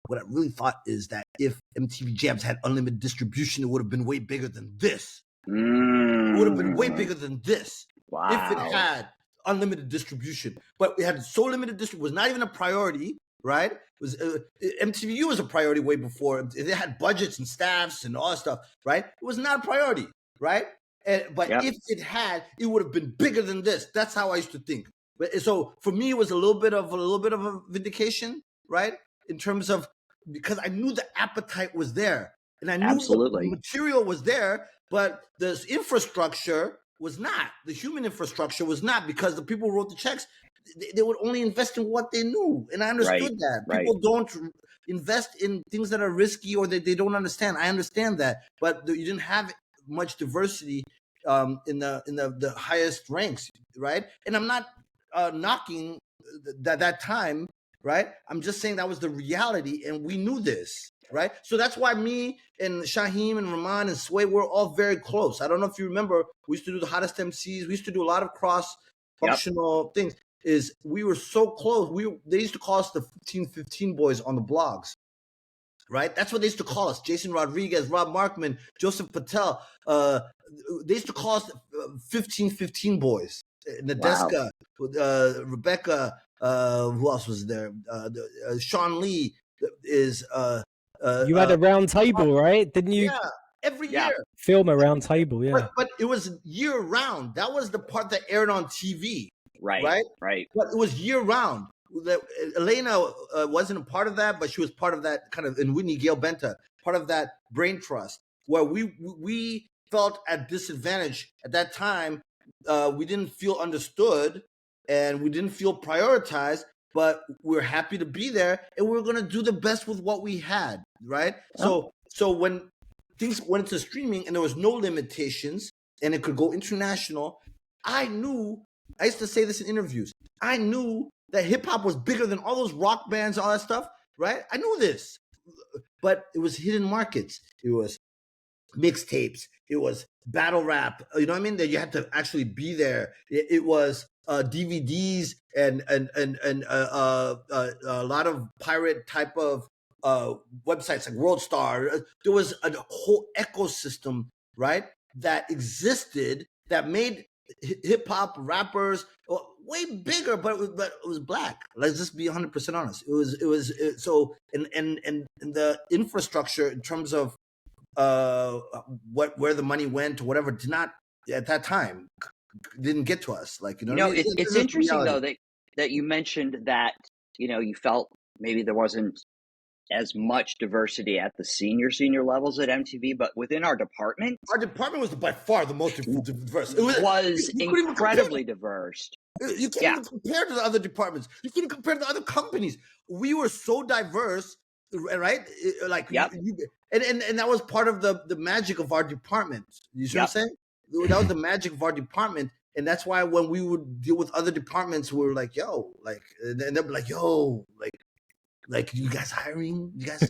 What I really thought is that if MTV Jams had unlimited distribution, it would have been way bigger than this. It would have been way bigger than this. Wow. If it had unlimited distribution. But it had so limited distribution, was not even a priority, right? It was MTVU was a priority way before. They had budgets and staffs and all that stuff, right? It was not a priority, right? But if it had, it would have been bigger than this. That's how I used to think. But so for me, it was a little bit of a vindication, right? In terms of, because I knew the appetite was there, and I knew the material was there, but the infrastructure was not. The human infrastructure was not, because the people who wrote the checks, they would only invest in what they knew, and I understood that. People don't invest in things that are risky or that they don't understand. I understand that, but you didn't have much diversity in the highest ranks, right? And I'm not knocking that time, right? I'm just saying that was the reality, and we knew this, right? So that's why me and Shaheem and Rahman and Sway were all very close. I don't know if you remember, we used to do the hottest MCs. We used to do a lot of cross-functional things. We were so close. They used to call us the 1515 boys on the blogs, right? That's what they used to call us. Jason Rodriguez, Rob Markman, Joseph Patel. They used to call us 1515 boys. Nadeska, Rebecca, who else was there? Sean Lee is. You had a round table, right? Didn't you? Yeah, every year. Film a round table, yeah. But it was year round. That was the part that aired on TV. Right. But it was year round. Elena wasn't a part of that, but she was part of that kind of, and Whitney Gale Benta, part of that brain trust, where we felt at disadvantage at that time. We didn't feel understood, and we didn't feel prioritized, but we're happy to be there, and we're going to do the best with what we had, right? So when things went to streaming and there was no limitations and it could go international, I used to say this in interviews, I knew that hip-hop was bigger than all those rock bands, all that stuff, right? I knew this, but it was hidden markets. It was mixtapes. It was battle rap. You know what I mean? That you had to actually be there. It was DVDs and a lot of pirate type of websites like World Star. There was a whole ecosystem, right, that existed that made hip hop rappers way bigger, but it was black. Let's just be 100% honest. So the infrastructure in terms of where the money went or whatever did not at that time didn't get to us. Like, you know, it's interesting though that you mentioned that, you know, you felt maybe there wasn't as much diversity at the senior levels at MTV, but within our department was by far the most diverse. It was incredibly diverse. You can't even compare to the other departments. You can't even compare to the other companies. We were so diverse, right? Like, and that was part of the magic of our department. You see what I'm saying? That was the magic of our department. And that's why when we would deal with other departments, we were like, yo, like, and they'd be like, yo, like, you guys hiring? You guys,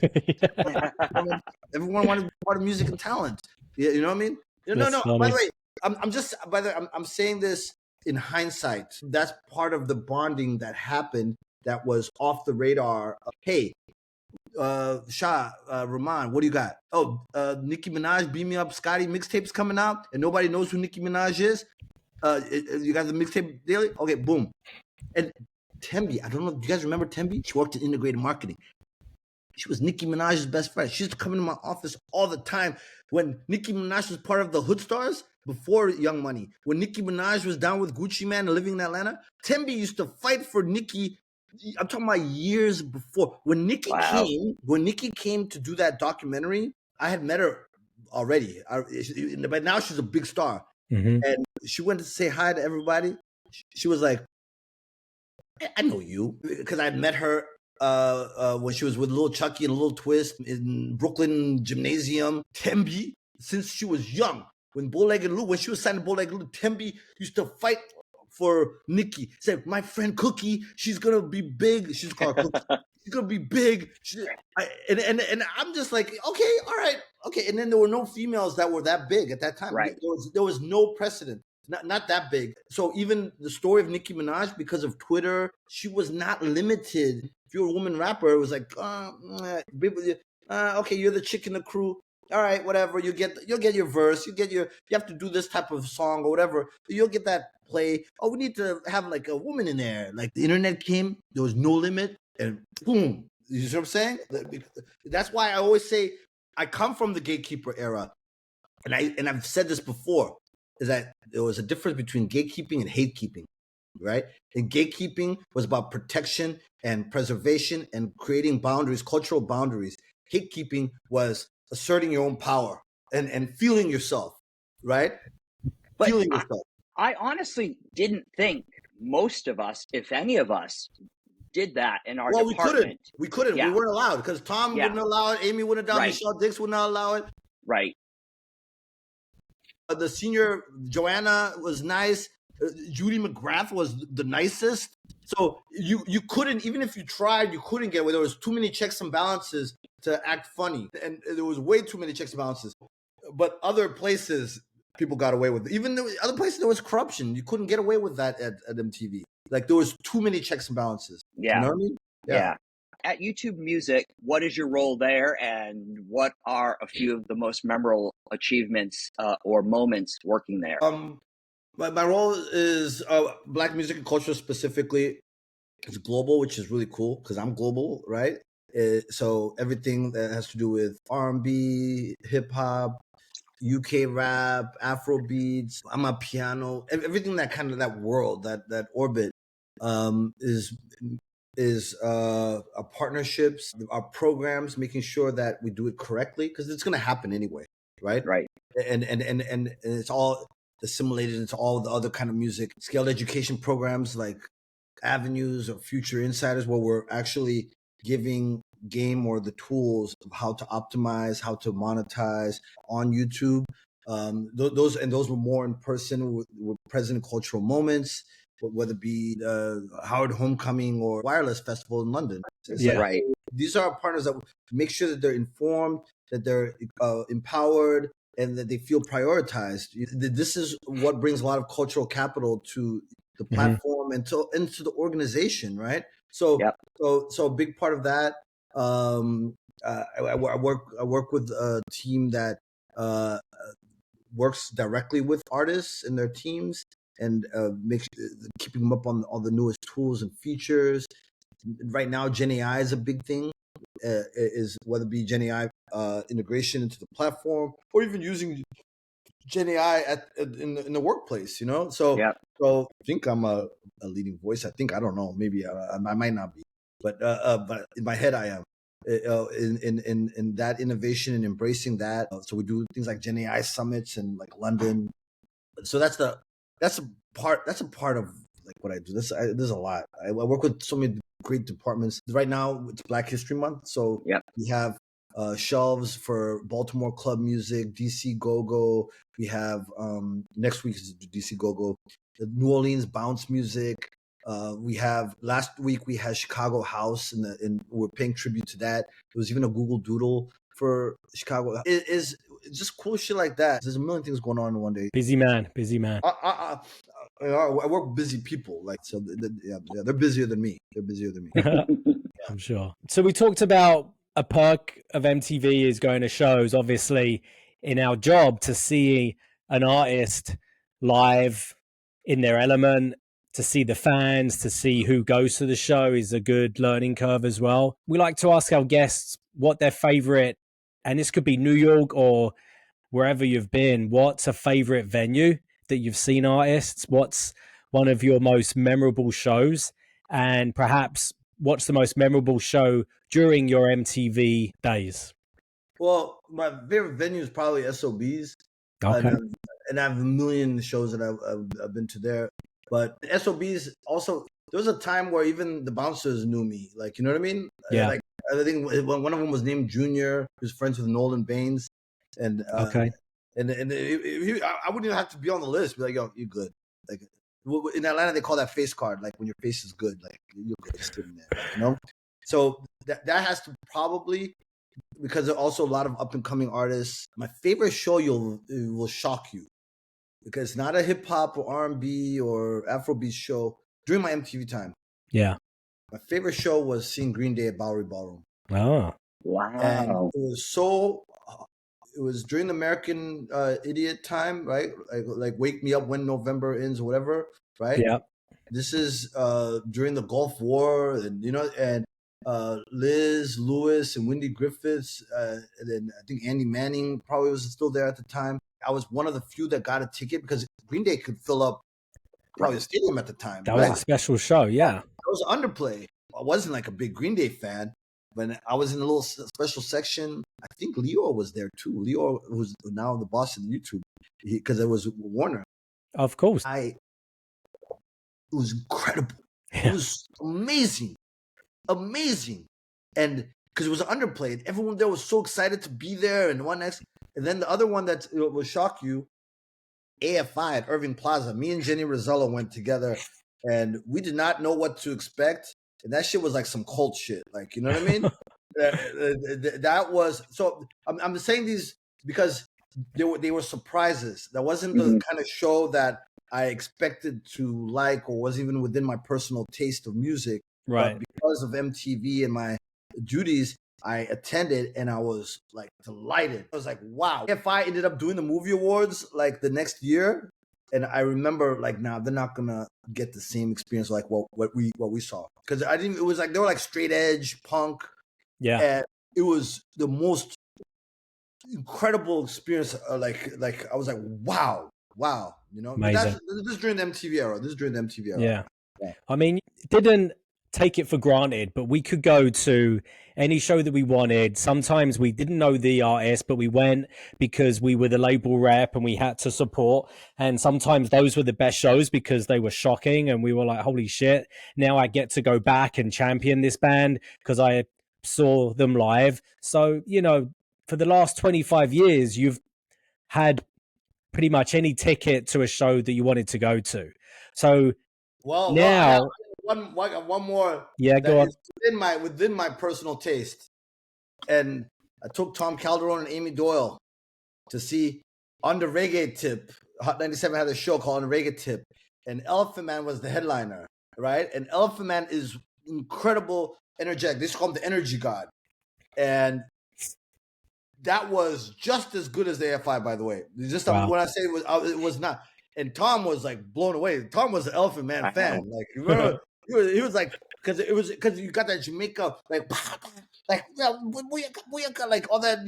everyone wanted to be part of music and talent. You know what I mean? No. Funny. By the way, I'm saying this in hindsight. That's part of the bonding that happened that was off the radar. Hey, Shah, Rahman, what do you got? Oh, Nicki Minaj, Beam Me Up, Scotty mixtape's coming out, and nobody knows who Nicki Minaj is. You got the mixtape daily? Okay, boom. And Tembi, I don't know, do you guys remember Tembi? She worked in integrated marketing. She was Nicki Minaj's best friend. She used to come into my office all the time when Nicki Minaj was part of the Hood Stars before Young Money. When Nicki Minaj was down with Gucci Mane and living in Atlanta, Tembi used to fight for Nicki. I'm talking about years before. When Nicki came to do that documentary, I had met her already. But now she's a big star. Mm-hmm. And she went to say hi to everybody. She was like, I know you, because I met her when she was with Lil Chucky and Lil Twist in Brooklyn Gymnasium. Tembi, since she was young, when she was signed to Bow Legged Lou, Tembi used to fight for Nicki. Said, my friend Cookie, she's gonna be big. She's called Cookie. She's gonna be big. And I'm just like, okay, all right, okay. And then there were no females that were that big at that time. Right. There was no precedent. not that big. So even the story of Nicki Minaj, because of Twitter, she was not limited. If you're a woman rapper, it was like, okay, you're the chick in the crew. All right, whatever. You'll get your verse. You have to do this type of song or whatever. You'll get that play. Oh, we need to have like a woman in there. Like the internet came, there was no limit, and boom. You see what I'm saying? That's why I always say I come from the gatekeeper era, and I've said this before, is that there was a difference between gatekeeping and hate keeping, right? And gatekeeping was about protection and preservation and creating boundaries, cultural boundaries. Hate keeping was asserting your own power and feeling yourself, right? But feeling yourself. I honestly didn't think most of us, if any of us, did that in our department. We couldn't. Yeah. We weren't allowed because Tom wouldn't allow it. Amy wouldn't allow it. Michelle Dix would not allow it. Right. The senior Joanna was nice. Judy McGrath was the nicest. So you couldn't, even if you tried, you couldn't get away. There was too many checks and balances to act funny, and there was way too many checks and balances. But other places, people got away with it. Even though other places there was corruption, you couldn't get away with that at MTV. Like there was too many checks and balances. Yeah. You know what I mean? Yeah. At YouTube Music, what is your role there, and what are a few of the most memorable achievements or moments working there? My role is Black music and culture specifically. It's global, which is really cool because I'm global, right? So everything that has to do with R&B, hip hop, UK rap, Afro beats, I'm a piano, everything that kind of that world, that orbit is our partnerships, our programs, making sure that we do it correctly because it's going to happen anyway, right? Right. And it's all assimilated into all the other kind of music, scaled education programs like Avenues or Future Insiders, where we're actually giving game or the tools of how to optimize, how to monetize on YouTube. Those were more in person with present cultural moments, whether it be Howard Homecoming or Wireless Festival in London. Right. These are our partners that make sure that they're informed, that they're empowered, and that they feel prioritized. This is what brings a lot of cultural capital to the platform and into the organization, right? So a big part of that. I work with a team that works directly with artists and their teams and keeping them up on all the newest tools and features. Right now, Gen AI is a big thing. Is whether it be Gen AI integration into the platform or even using Gen AI in the workplace, you know. So I think I'm a leading voice. I don't know. Maybe I might not be, but in my head I am. In that innovation and embracing that. So we do things like Gen AI summits in like London. So that's a part of like what I do. There's a lot. I work with so many great departments. Right now it's Black History Month, so we have shelves for Baltimore club music, DC Go-Go. We have next week is DC Go-Go, the New Orleans bounce music. We have last week we had Chicago House, and we're paying tribute to that. There was even a Google Doodle for Chicago. It is just cool shit like that. There's a million things going on in one day. Busy man. I work with busy people, like so. They're busier than me. I'm sure. So we talked about a perk of MTV is going to shows. Obviously, in our job to see an artist live in their element, to see the fans, to see who goes to the show is a good learning curve as well. We like to ask our guests what their favorite, and this could be New York or wherever you've been, what's a favorite venue that you've seen artists? What's one of your most memorable shows? And perhaps what's the most memorable show during your MTV days? Well, my favorite venue is probably SOBs. Okay. And I have a million shows that I've been to there. But SOBs also, there was a time where even the bouncers knew me. Like, you know what I mean? Yeah. Like, I think one of them was named Junior, who's friends with Nolan Baines. And and I wouldn't even have to be on the list. Be like, yo, you're good. Like in Atlanta, they call that face card. Like when your face is good, like you're good sitting there. Like, you know. So that has to probably, because there are also a lot of up and coming artists. My favorite show will shock you because it's not a hip hop or R&B or Afrobeat show during my MTV time. Yeah. My favorite show was seeing Green Day at Bowery Ballroom. Oh. Wow. And it was during the American Idiot time, right? Like Wake Me Up When November Ends or whatever, right? Yeah. This is during the Gulf War, and Liz Lewis and Wendy Griffiths, and then I think Andy Manning probably was still there at the time. I was one of the few that got a ticket because Green Day could fill up probably the stadium at the time. That was a special show, yeah. It was underplay. I wasn't like a big Green Day fan, but I was in a little special section. I think Leo was there too. Leo was now the boss of YouTube because it was Warner. Of course. It was incredible. Yeah. It was amazing. And because it was underplayed, everyone there was so excited to be there. And then the other one that will shock you, AFI at Irving Plaza. Me and Jenny Rosella went together, and we did not know what to expect. And that shit was like some cult shit. Like, you know what I mean? That was so. I'm saying these because they were surprises. That wasn't the kind of show that I expected to like, or was even within my personal taste of music. Right. But because of MTV and my duties, I attended and I was like delighted. I was like, wow. If I ended up doing the movie awards like the next year, and I remember like, now they're not gonna get the same experience like what we saw, because it was like they were like straight edge punk. Yeah. And it was the most incredible experience. Like I was like, wow, you know. Amazing. This is during the MTV era. Yeah. I mean, didn't take it for granted, but we could go to any show that we wanted. Sometimes we didn't know the artist, but we went because we were the label rep and we had to support. And sometimes those were the best shows because they were shocking and we were like, holy shit, now I get to go back and champion this band because I saw them live. So, you know, for the last 25 years, you've had pretty much any ticket to a show that you wanted to go to. So now, one more. Yeah, go on. Within my personal taste, and I took Tom Calderon and Amy Doyle to see On the Reggae Tip. Hot 97 had a show called On the Reggae Tip, and Elephant Man was the headliner, right? And Elephant Man is incredible, energetic. They call him the Energy God, and that was just as good as the AFI, by the way. Just wow. When I say it was not. And Tom was like blown away. Tom was an Elephant Man fan. Like, remember, he was like, because you got that Jamaica like like all that,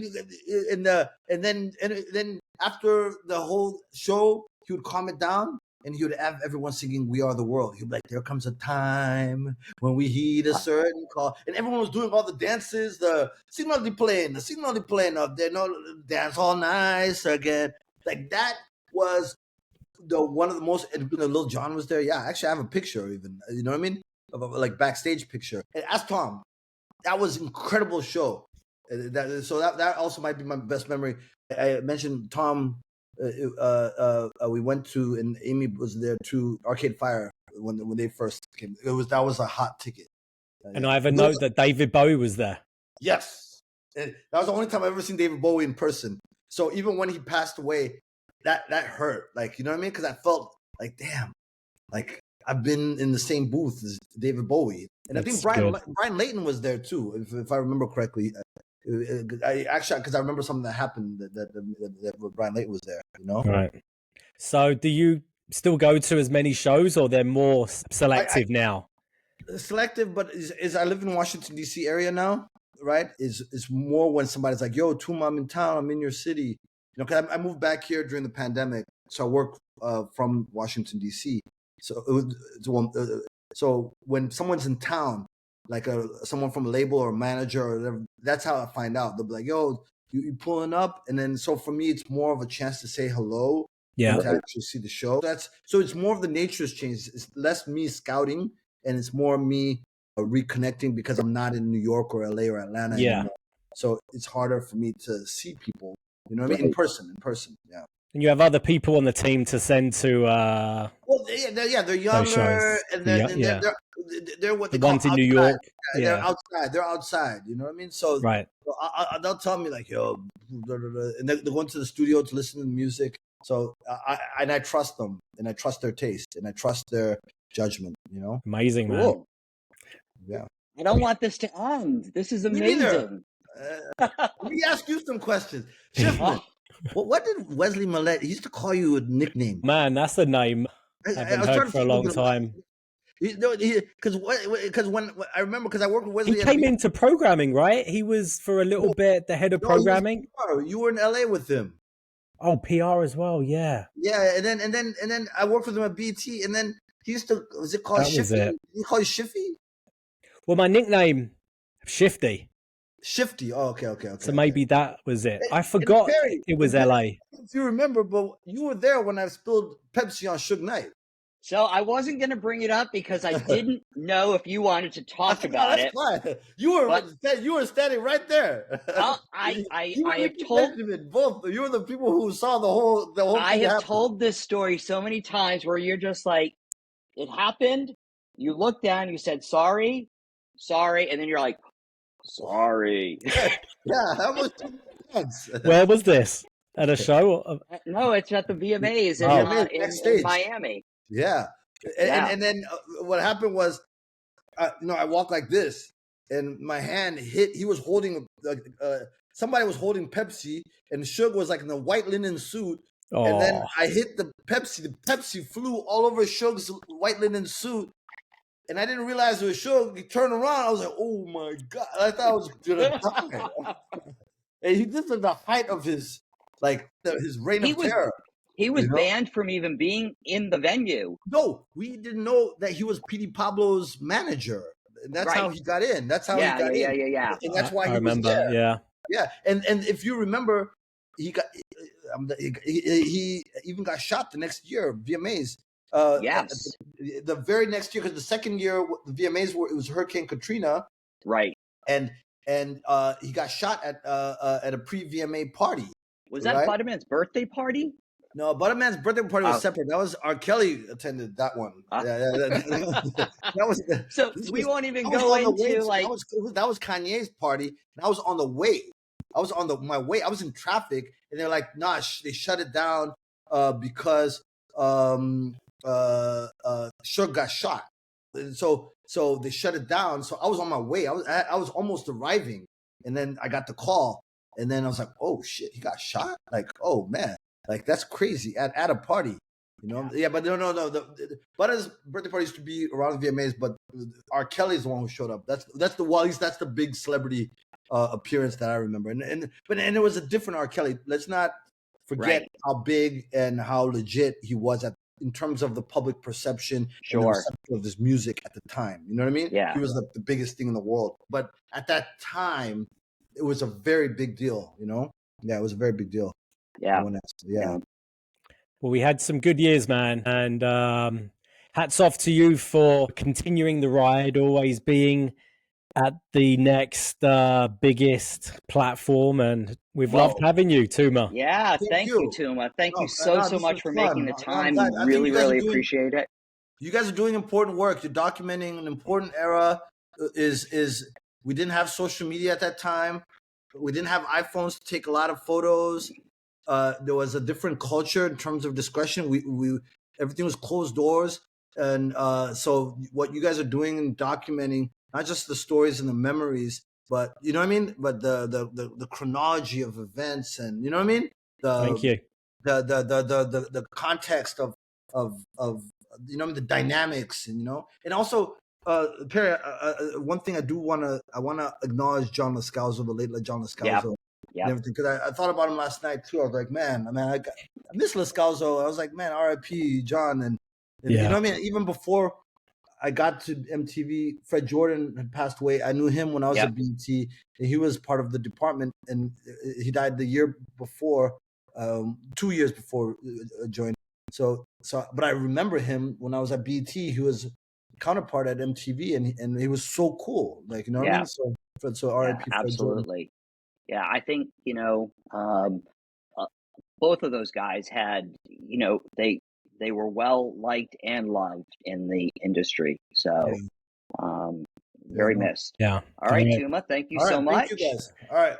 and then after the whole show, he would calm it down and he would have everyone singing "We Are the World." He'd be like, "There comes a time when we heed a certain call," and everyone was doing all the dances, the signal up there, no dance all nice again. Like that was one of the most. Lil Jon was there. Yeah, actually, I have a picture even. You know what I mean? Of like backstage picture. And ask Tom. That was incredible show. That also might be my best memory. I mentioned Tom. We went to, and Amy was there too. Arcade Fire when they first came. That was a hot ticket. And I have a note that David Bowie was there. Yes, that was the only time I've ever seen David Bowie in person. So even when he passed away, that hurt. Like, you know what I mean? Because I felt like, damn, like I've been in the same booth as David Bowie, and that's I think Brian Layton was there too, if I remember correctly. Because I remember something that happened that Brian Layton was there. You know, right? So, do you still go to as many shows, or they're more selective now? Selective, but is I live in Washington D.C. area now, right? Is more when somebody's like, "Yo, Tuma, I'm in town. I'm in your city." You know, because I moved back here during the pandemic, so I work from Washington D.C. So when someone's in town, like someone from a label or a manager or whatever, that's how I find out. They'll be like, "Yo, you pulling up?" And then so for me, it's more of a chance to say hello, yeah, to actually see the show. So it's more of the nature has changed. It's less me scouting, and it's more me reconnecting because I'm not in New York or LA or Atlanta anymore. So it's harder for me to see people. You know what I mean? In person, yeah. And you have other people on the team to send to. Well, they're younger, and they're what they call ones in New York. They're outside. They're outside. You know what I mean? So right. So they'll tell me like, "Yo," and they're going to the studio to listen to the music. So I trust them, and I trust their taste, and I trust their judgment. You know, amazing, man. Cool. Yeah. I don't want this to end. This is Me neither. amazing. Let me ask you some questions. Schiffman, what did Wesley Millette, he used to call you a nickname? Man, that's a name I haven't heard for a long time. Because when I remember, because I worked with Wesley. He came into programming, right? He was for a little bit the head of programming. You were in LA with him. Oh, PR as well, yeah. Yeah, and then I worked with him at BT, and then he used to, was it called Shiffy? Did he call you Shiffy? Well, my nickname, Shifty. Shifty. Oh, okay. So maybe that was it. I forgot it was LA. If you remember, but you were there when I spilled Pepsi on Suge Knight. So I wasn't going to bring it up because I didn't know if you wanted to talk about it. Fine. You were standing right there. I have told both. You were the people who saw the whole. I have told this story so many times where you're just like, it happened. You looked down, you said sorry, and then you're like, sorry. Yeah, that was 2 months. Where was this? At a show? No, it's at the VMAs in Miami. Yeah. And then what happened was, I walked like this, and my hand hit. He was holding somebody was holding Pepsi, and Suge was like in the white linen suit. Oh. And then I hit the Pepsi. The Pepsi flew all over Suge's white linen suit, and I didn't realize it was Suge. He turned around. I was like, "Oh my God!" I thought I was gonna die. And this is the height of his reign of terror. He was banned from even being in the venue. No, we didn't know that he was P.D. Pablo's manager. And that's how he got in. That's how he got in. Yeah. And that's why he was there. Yeah. And if you remember, he even got shot the next year, VMAs. Yes. The very next year, because the second year, the VMAs it was Hurricane Katrina. Right. And he got shot at a pre-VMA party. Was that Butterman's birthday party? No, Butterman's birthday party was separate. That was R. Kelly attended that one. That was. So we won't even go into like that was Kanye's party. And I was on the way. I was on my way. I was in traffic, and they're like, "Nah, they shut it down because Suge got shot." And so they shut it down. So I was on my way. I was almost arriving, and then I got the call, and then I was like, "Oh shit, he got shot!" Like, "Oh man." Like, that's crazy at a party, Yeah, but no. Butter's birthday party used to be around the VMAs, but R. Kelly's the one who showed up. That's the big celebrity appearance that I remember. And it was a different R. Kelly. Let's not forget how big and how legit he was in terms of the public perception and the reception of his music at the time. You know what I mean? Yeah. He was the biggest thing in the world. But at that time, it was a very big deal. Yeah, it was a very big deal. Yeah. Well, we had some good years, man, and hats off to you for continuing the ride, always being at the next biggest platform, and we've loved having you, Tuma. Yeah, thank you, Tuma. Thank you so much for making the time. We really appreciate it. You guys are doing important work. You're documenting an important era. Is we didn't have social media at that time. We didn't have iPhones to take a lot of photos. There was a different culture in terms of discretion. We everything was closed doors, and so what you guys are doing and documenting not just the stories and the memories, but you know what I mean, but the chronology of events, and you know what I mean. Thank you. The context of the dynamics, and and also Perry. One thing I want to acknowledge John Lascalzo, the late John Lascalzo. And everything, because I thought about him last night too. I was like, man, I miss Lascalzo. I was like, man, R.I.P. John, and you know what I mean. Even before I got to MTV, Fred Jordan had passed away. I knew him when I was at BT, and he was part of the department, and he died the year before, 2 years before joining. So, but I remember him when I was at BT. He was counterpart at MTV, and he was so cool, like what I mean. So R.I.P. Absolutely. Yeah, I think, both of those guys had, they were well liked and loved in the industry. So, very missed. Yeah. All right, Tuma, thank you so much. Thank you guys. All right.